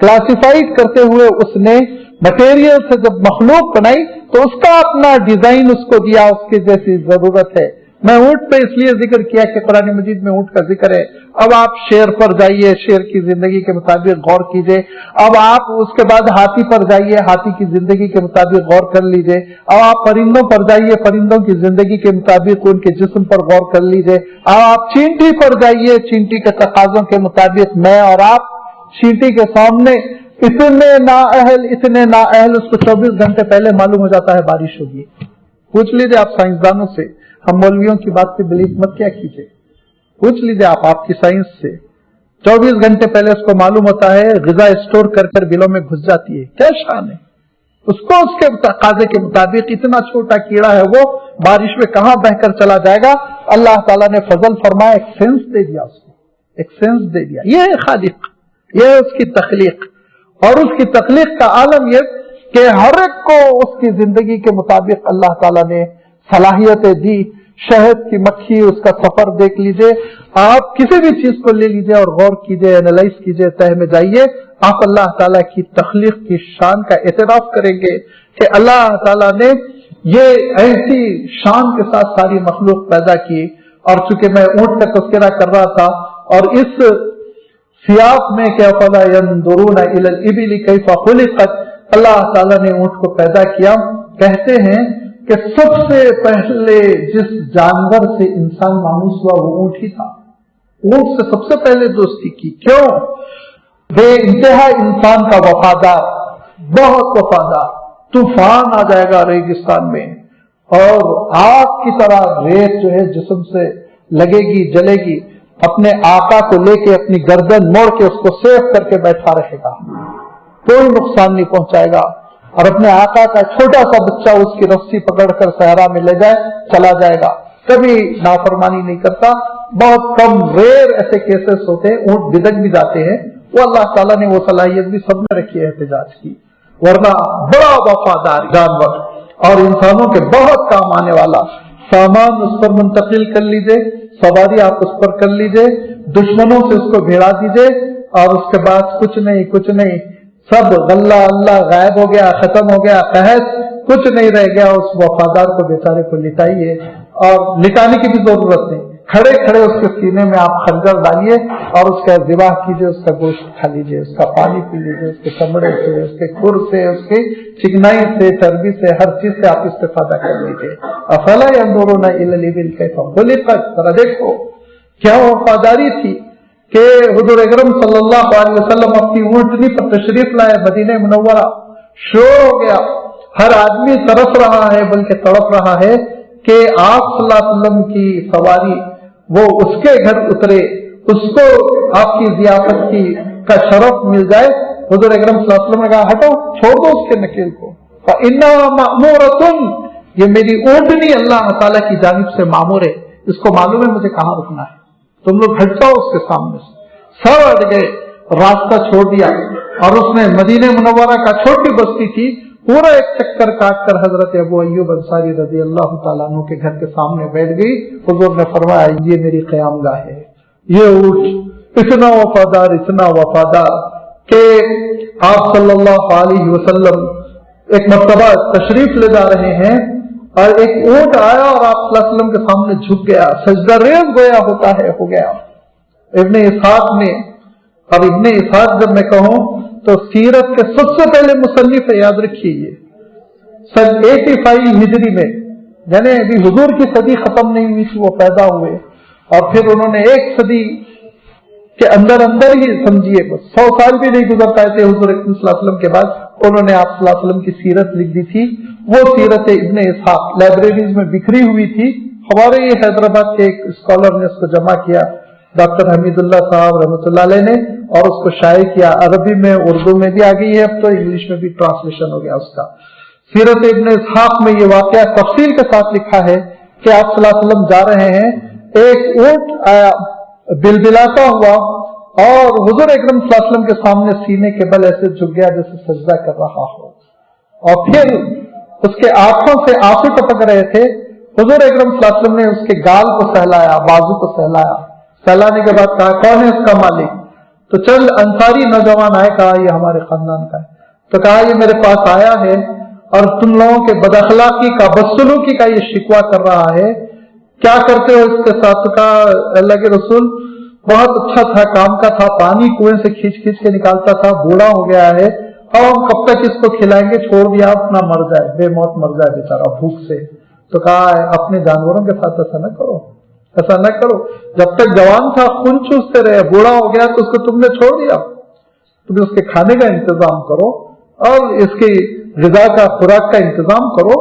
کلاسیفائڈ کرتے ہوئے اس نے مٹیریل سے جب مخلوق بنائی تو اس کا اپنا ڈیزائن اس کو دیا، اس کی جیسی ضرورت ہے۔ میں اونٹ پہ اس لیے ذکر کیا کہ قرآن مجید میں اونٹ کا ذکر ہے۔ اب آپ شیر پر جائیے، شیر کی زندگی کے مطابق غور کیجئے۔ اب آپ اس کے بعد ہاتھی پر جائیے، ہاتھی کی زندگی کے مطابق غور کر لیجئے۔ اب آپ پرندوں پر جائیے، پرندوں کی زندگی کے مطابق ان کے جسم پر غور کر لیجئے۔ اب آپ چینٹی پر جائیے، چینٹی کے تقاضوں کے مطابق میں اور آپ چینٹی کے سامنے اتنے نااہل، اس کو 24 گھنٹے پہلے معلوم ہو جاتا ہے بارش ہوگی۔ پوچھ لیجئے آپ سائنسدانوں سے، ہم مولویوں کی بات پہ بلیو مت کیا کیجئے، پوچھ لیجئے آپ کی سائنس سے، 24 گھنٹے پہلے اس کو معلوم ہوتا ہے، غذا اسٹور کر کر بلوں میں گھس جاتی ہے۔ کیا شان ہے اس کو، اس کے تقاضے کے مطابق اتنا چھوٹا کیڑا ہے وہ بارش میں کہاں بہ کر چلا جائے گا۔ اللہ تعالیٰ نے فضل فرمایا، ایک سینس دے دیا اس کو، ایک سینس دے دیا۔ یہ ہے خالق، یہ ہے اس کی تخلیق، اور اس کی تخلیق کا عالم یہ کہ ہر ایک کو اس کی زندگی کے مطابق اللہ تعالیٰ نے صلاحیتیں دی۔ شہد کی مکھی، اس کا سفر دیکھ لیجئے، آپ کسی بھی چیز کو لے لیجئے اور غور کیجئے، اینالائز کیجئے، تہ میں جائیے، آپ اللہ تعالیٰ کی تخلیق کی شان کا اعتراف کریں گے کہ اللہ تعالیٰ نے یہ ایسی شان کے ساتھ ساری مخلوق پیدا کی۔ اور چونکہ میں اونٹ کا تذکرہ کر رہا تھا، اور اس سیاق میں کہ افلا ينظرون الى الابل كيف خلقت، اللہ تعالیٰ نے اونٹ کو پیدا کیا۔ کہتے ہیں کہ سب سے پہلے جس جانور سے انسان مانوس ہوا وہ اونٹ ہی تھا، اونٹ سے سب سے پہلے دوستی کی۔ کیوں؟ بے انتہا انسان کا وفادار، بہت وفادار۔ طوفان آ جائے گا ریگستان میں اور آگ کی طرح ریت جو ہے جسم سے لگے گی، جلے گی، اپنے آقا کو لے کے اپنی گردن موڑ کے اس کو سیف کر کے بیٹھا رہے گا، کوئی نقصان نہیں پہنچائے گا۔ اور اپنے آقا کا چھوٹا سا بچہ اس کی رسی پکڑ کر صحرا میں لے جائے، چلا جائے گا، کبھی نافرمانی نہیں کرتا۔ بہت کم ریئر ایسے کیسز ہوتے ہیں، اونٹ بدک بھی جاتے ہیں، وہ اللہ تعالیٰ نے وہ صلاحیت بھی سب میں رکھی ہے احتجاج کی، ورنہ بڑا وفادار جانور اور انسانوں کے بہت کام آنے والا۔ سامان اس پر منتقل کر لیجئے، سواری آپ اس پر کر لیجئے، دشمنوں سے اس کو بھیڑا دیجئے، اور اس کے بعد کچھ نہیں، سب غلہ اللہ غائب ہو گیا، ختم ہو گیا، قحط کچھ نہیں رہ گیا۔ اس وفادار کو بیچارے کو لٹائیے، اور لٹانے کی بھی ضرورت نہیں، کھڑے کھڑے اس کے سینے میں آپ خنجر ڈالیے اور اس کا ذبح کیجئے، اس کا گوشت کھا لیجئے، اس کا پانی پی لیجئے، اس کے چمڑے سے، اس کے کھر سے، اس کی چکنائی سے، چربی سے، ہر چیز سے آپ استفادہ کر لیجئے۔ افلا ينظرون الى الابل كيف خلقت، ذرا دیکھو کیا وفاداری تھی کہ حضور اکرم صلی اللہ علیہ وسلم اپنی اونٹنی پر تشریف لائے مدینہ منورہ، شور ہو گیا، ہر آدمی ترس رہا ہے بلکہ تڑپ رہا ہے کہ آپ صلی اللہ علیہ وسلم کی سواری وہ اس کے گھر اترے، اس کو آپ کی ضیافت کی کا شرف مل جائے۔ حضور اکرم صلی اللہ علیہ وسلم نے کہا ہٹو، چھوڑ دو اس کے نکیل کو، فإنها مأمورة، یہ میری اونٹنی اللہ تعالیٰ کی جانب سے مامور ہے، اس کو معلوم ہے مجھے کہاں رکنا ہے، تم لوگ ہٹ جاؤ اس کے سامنے سے۔ سب ہٹ گئے، راستہ چھوڑ دیا، اور اس نے مدینہ منورہ کا چھوٹی بستی تھی، پورا ایک چکر کاٹ کر حضرت ابو ایوب انصاری رضی اللہ تعالیٰ عنہ کے گھر کے سامنے بیٹھ گئی۔ حضور نے فرمایا یہ میری قیام گاہ ہے۔ یہ اونٹ اتنا وفادار کہ آپ صلی اللہ علیہ وسلم ایک مرتبہ تشریف لے جا رہے ہیں اور ایک اونٹ آیا اور آپ صلی اللہ علیہ وسلم کے سامنے جھک گیا، سجدہ ریز گویا ہوتا ہے، ہو گیا۔ ابن اسحاق نے، اب ابن اسحاق جب میں کہوں تو سیرت کے سب سے پہلے مصنف ہے، یاد رکھیے یہ سن 85 ہجری میں، یعنی ابھی حضور کی صدی ختم نہیں ہوئی تھی، وہ پیدا ہوئے، اور پھر انہوں نے ایک صدی کے اندر ہی سمجھیے 100 سال بھی نہیں گزر پائے تھے حضور صلی اللہ علیہ وسلم کے بعد، انہوں نے آپ صلی اللہ علیہ وسلم کی سیرت لکھ دی تھی۔ وہ سیرت ابن اسحاق لائبریریز میں بکھری ہوئی تھی، ہمارے یہ حیدرآباد کے ایک اسکالر نے اس کو جمع کیا، डॉक्टर हमीदुल्लाह साहब रहमतुल्लाह अलैह ने, और उसको शाये किया। अरबी में, उर्दू में भी आ गई है, अब तो इंग्लिश में भी ट्रांसलेशन हो गया उसका। सीरत इब्न इसहाक में ये वाकया तफसील के साथ लिखा है कि आप सल्लल्लाहु अलैहि वसल्लम जा रहे हैं, एक ऊंट आया बिलबिलाता हुआ और हुजूर अकरम सल्लल्लाहु अलैहि वसल्लम के सामने सीने के बल ऐसे झुक गया जैसे सजदा कर रहा हो, और फिर उसके आंखों से आंसू टपक रहे थे। हुजूर अकरम सल्लल्लाहु अलैहि वसल्लम ने उसके गाल को सहलाया, बाजू को सहलाया। सहलाने के बाद कहा, कौन है इसका मालिक? तो चंद अंसारी नौजवान आए, कहा ये हमारे खानदान का है। तो कहा ये मेरे पास आया है और तुम लोगों के बदअखलाकी का, बदसलूकी का ये शिकवा कर रहा है, क्या करते हो इसके साथ? तो कहा अल्लाह के रसूल बहुत अच्छा था, काम का था, पानी कुएं से खींच खींच के निकालता था, बूढ़ा हो गया है और हम कब तक इसको खिलाएंगे, छोड़ दिया अपना मर जाए, बेमौत मर जाए बेचारा भूख से। तो कहा अपने जानवरों के साथ ऐसा न करो, ऐसा न करो, जब तक जवान था खून चूसते रहे, बूढ़ा हो गया तो उसको तुमने छोड़ दिया, तुम उसके खाने का इंतजाम करो और इसकी ग़िज़ा का, खुराक का इंतजाम करो।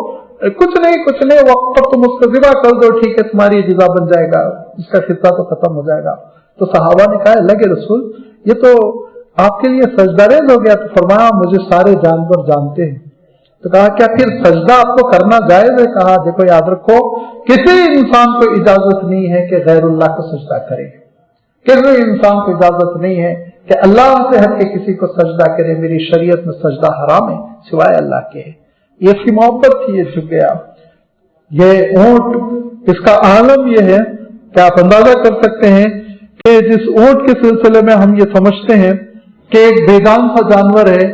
कुछ नहीं वक्त पर तुम उसको ज़िबा कर दो, ठीक है तुम्हारी ग़िज़ा बन जाएगा, इसका खिस्सा तो खत्म हो जाएगा। तो सहाबा ने कहा अल्लाह के रसूल ये तो आपके लिए सजदारेज हो गया। तो फरमाया मुझे सारे जानवर जानते हैं। तो कहा क्या फिर सजदा आपको करना जायज है? कहा देखो याद रखो, किसी इंसान को इजाजत नहीं है कि गैरुल्लाह को सजदा करे, किसी इंसान को इजाजत नहीं है कि अल्लाह से हट के किसी को सजदा करे। मेरी शरीयत में सजदा हराम है सिवाय अल्लाह के। ये इसकी मोहब्बत थी, ये झुक गया। ये ऊंट, इसका आलम ये है कि आप अंदाजा कर सकते हैं कि जिस ऊंट के सिलसिले में हम ये समझते हैं कि एक बेजान सा जानवर है,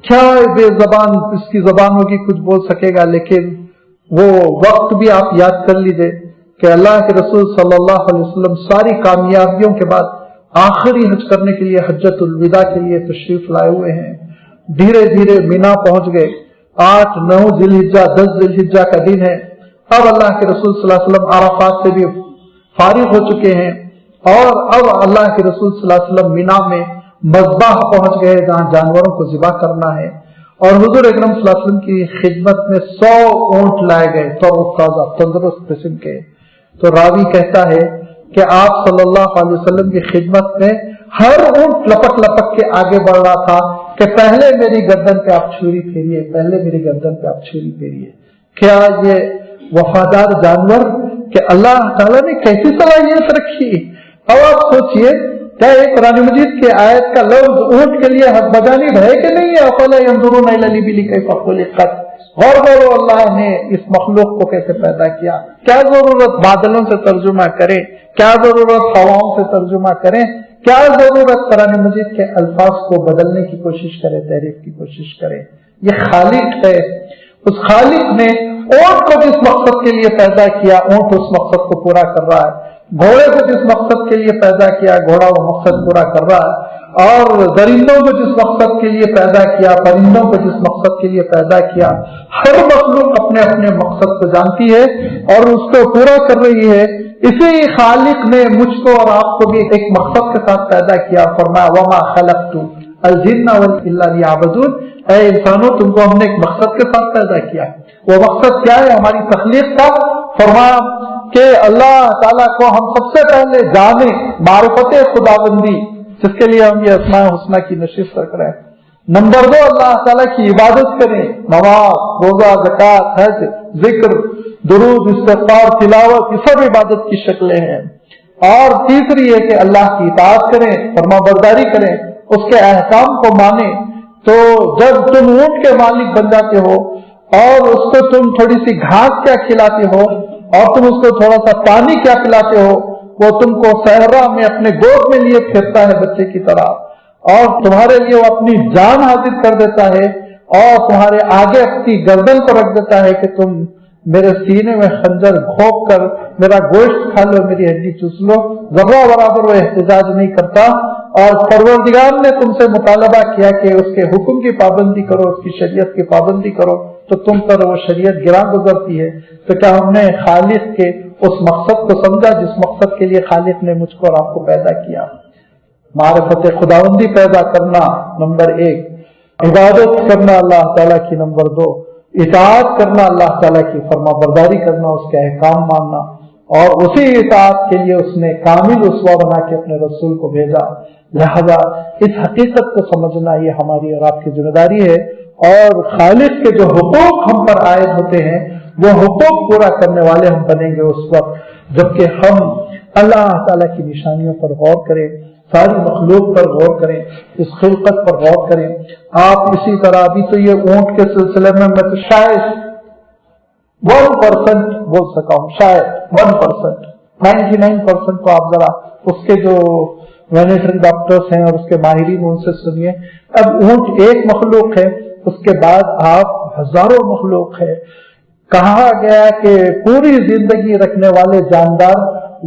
क्या बेजबान, इसकी जबान होगी कुछ बोल सकेगा, लेकिन वो वक्त भी आप याद कर लीजिए कि अल्लाह के रसूल सल्लल्लाहु अलैहि वसल्लम सारी कामयाबियों के बाद आखिरी हज करने के लिए, हज्जतुल विदा के लिए तशरीफ लाए हुए हैं। धीरे धीरे मीना पहुंच गए। 8, 9 जिलहिज्जा, 10 जिलहिज्जा का दिन है। अब अल्लाह के रसूल सल्लल्लाहु अलैहि वसल्लम अराफात से भी फारिग हो चुके हैं और अब अल्लाह के रसूल सल्लल्लाहु अलैहि वसल्लम मीना में मज़बाह पहुंच गए जहां जानवरों को ज़िबा करना है। और हुजूर अकरम सल्लल्लाहु अलैहि वसल्लम की खिदमत में 100 ऊंट लाए गए, तंदुरुस्त किस्म के। तो रावी कहता है कि आप सल्लल्लाहु अलैहि वसल्लम की खिदमत में हर ऊंट लपक लपक के आगे बढ़ रहा था कि पहले मेरी गर्दन पे आप छुरी फेरिए, पहले मेरी गर्दन पे आप छुरी फेरिए। क्या ये वफादार जानवर कि अल्लाह ताला ने कैसी सलाहियत रखी। अब आप सोचिए, क्या एक कुरान मजीद की आयत का लफ्ज ऊंट के लिए हक बजानी है कि नहीं है? अफला यंजुरून इला लिबिल कैफ़ खुलिक़त, गौर करो अल्लाह ने इस मखलूक को कैसे पैदा किया। क्या जरूरत बादलों से तर्जुमा करें, क्या जरूरत हवाओं से तर्जुमा करें, क्या जरूरत कुरान मजीद के अल्फाज को बदलने की कोशिश करें, तहरीफ की कोशिश करें। ये खालिक है, उस खालिक ने ऊंट को जिस मकसद के लिए पैदा किया, ऊंट उस मकसद को पूरा कर रहा है। घोड़े को जिस मकसद के लिए पैदा किया, घोड़ा वो मकसद पूरा कर रहा है। और दरिंदों को जिस मकसद के लिए पैदा किया, परिंदों को जिस मकसद के लिए पैदा किया, हर मखलूक अपने अपने मकसद को जानती है और उसको पूरा कर रही है। इसी खालिक ने मुझको और आपको भी एक मकसद के साथ पैदा किया। फरमाया वमा खलक़तु अल जिन्ना वल इल्ला लियअबुदून, ऐ इंसानों तुमको हमने एक मकसद के साथ पैदा किया। वो मकसद क्या है हमारी तख्लीक का? फरमाया कि अल्लाह ताला को हम सबसे पहले जाने, मारिफत खुदाबंदी, जिसके लिए हम ये अस्माए हुस्ना की नशिस्त करें। नंबर 2 अल्लाह ताला की इबादत करें, नमाज, रोजा, ज़कात, हज, जिक्र, दुरूद, इस्तिग़फ़ार, तिलावत, ये सब इबादत की शक्लें हैं। और तीसरी है कि अल्लाह की इताअत करें, फरमाबरदारी करें, उसके अहकाम को माने। तो जब तुम ऊंट के मालिक बन जाते हो और उसको तुम थोड़ी सी घास क्या खिलाते हो और तुम उसको थोड़ा सा पानी क्या पिलाते हो, वो तुमको सहरा में अपने गोद में लिए फिरता है बच्चे की तरह और तुम्हारे लिए वो अपनी जान हाजिर कर देता है और तुम्हारे आगे अपनी गर्दन को रख देता है कि तुम मेरे सीने में खंजर घोंप कर मेरा गोश्त खा लो, मेरी हड्डी चूस लो। जर्रा बराबर वो एहतजाज नहीं करता। और परवरदिगार ने तुमसे मुतालबा किया कि उसके हुक्म की पाबंदी करो, उसकी शरीयत की पाबंदी करो, तो तुम पर वो शरीयत गिरा गुजरती है। तो क्या हमने खालिक के उस मकसद को समझा जिस मकसद के लिए खालिक ने मुझको और आपको पैदा किया? मारिफत खुदाबंदी पैदा करना नंबर 1, इबादत करना अल्लाह ताला की नंबर 2, इताअत करना अल्लाह ताला की, फरमाबरदारी करना, उसके अहकाम मानना। اور اسی اطاعت کے لیے اس نے کامل اسوہ بنا کے اپنے رسول کو بھیجا. لہذا اس حقیقت کو سمجھنا یہ ہماری اور آپ کی ذمہ داری ہے. اور خالق کے جو حقوق ہم پر عائد ہوتے ہیں وہ حقوق پورا کرنے والے ہم بنیں گے اس وقت جبکہ ہم اللہ تعالیٰ کی نشانیوں پر غور کریں, ساری مخلوق پر غور کریں, اس خلقت پر غور کریں. آپ اسی طرح ابھی تو یہ اونٹ کے سلسلے میں تو شاید 1% بول سکا ہوں, شاید 1%. 99% تو آپ ذرا اس کے جو وینٹری ڈاکٹرز ہیں اور اس کے ماہرین ان سے سنیے. اب اونٹ ایک مخلوق ہے, اس کے بعد آپ ہزاروں مخلوق ہے. کہا گیا کہ پوری زندگی رکھنے والے جاندار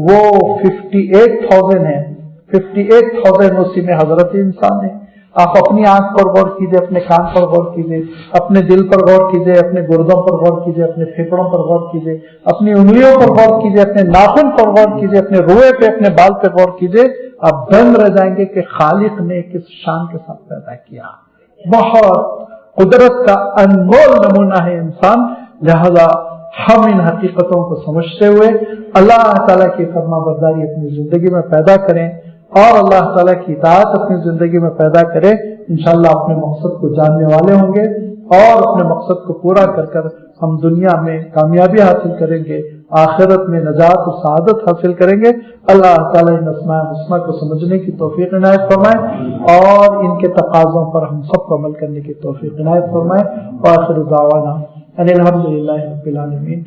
وہ 58,000 ہیں. 58,000 اسی میں حضرت انسان ہے. آپ اپنی آنکھ پر غور کیجیے, اپنے کان پر غور کیجیے, اپنے دل پر غور کیجیے, اپنے گردوں پر غور کیجیے, اپنے پھیپڑوں پر غور کیجیے, اپنی انگلیوں پر غور کیجیے, اپنے ناخن پر غور کیجیے, اپنے روئے پہ, اپنے بال پہ غور کیجیے. آپ دنگ رہ جائیں گے کہ خالق نے کس شان کے ساتھ پیدا کیا. بہت قدرت کا انمول نمونہ ہے انسان. لہذا ہم ان حقیقتوں کو سمجھتے ہوئے اللہ تعالیٰ کی فرما برداری اپنی زندگی میں پیدا کریں اور اللہ تعالیٰ کی اطاعت اپنی زندگی میں پیدا کریں. انشاءاللہ اپنے مقصد کو جاننے والے ہوں گے اور اپنے مقصد کو پورا کر کر ہم دنیا میں کامیابی حاصل کریں گے, آخرت میں نجات و سعادت حاصل کریں گے. اللہ تعالیٰ ان اسماء الحسنی کو سمجھنے کی توفیق عنایت فرمائے اور ان کے تقاضوں پر ہم سب کو عمل کرنے کی توفیق عنایت فرمائے. وآخر دعوانا ان الحمد للہ رب العالمین.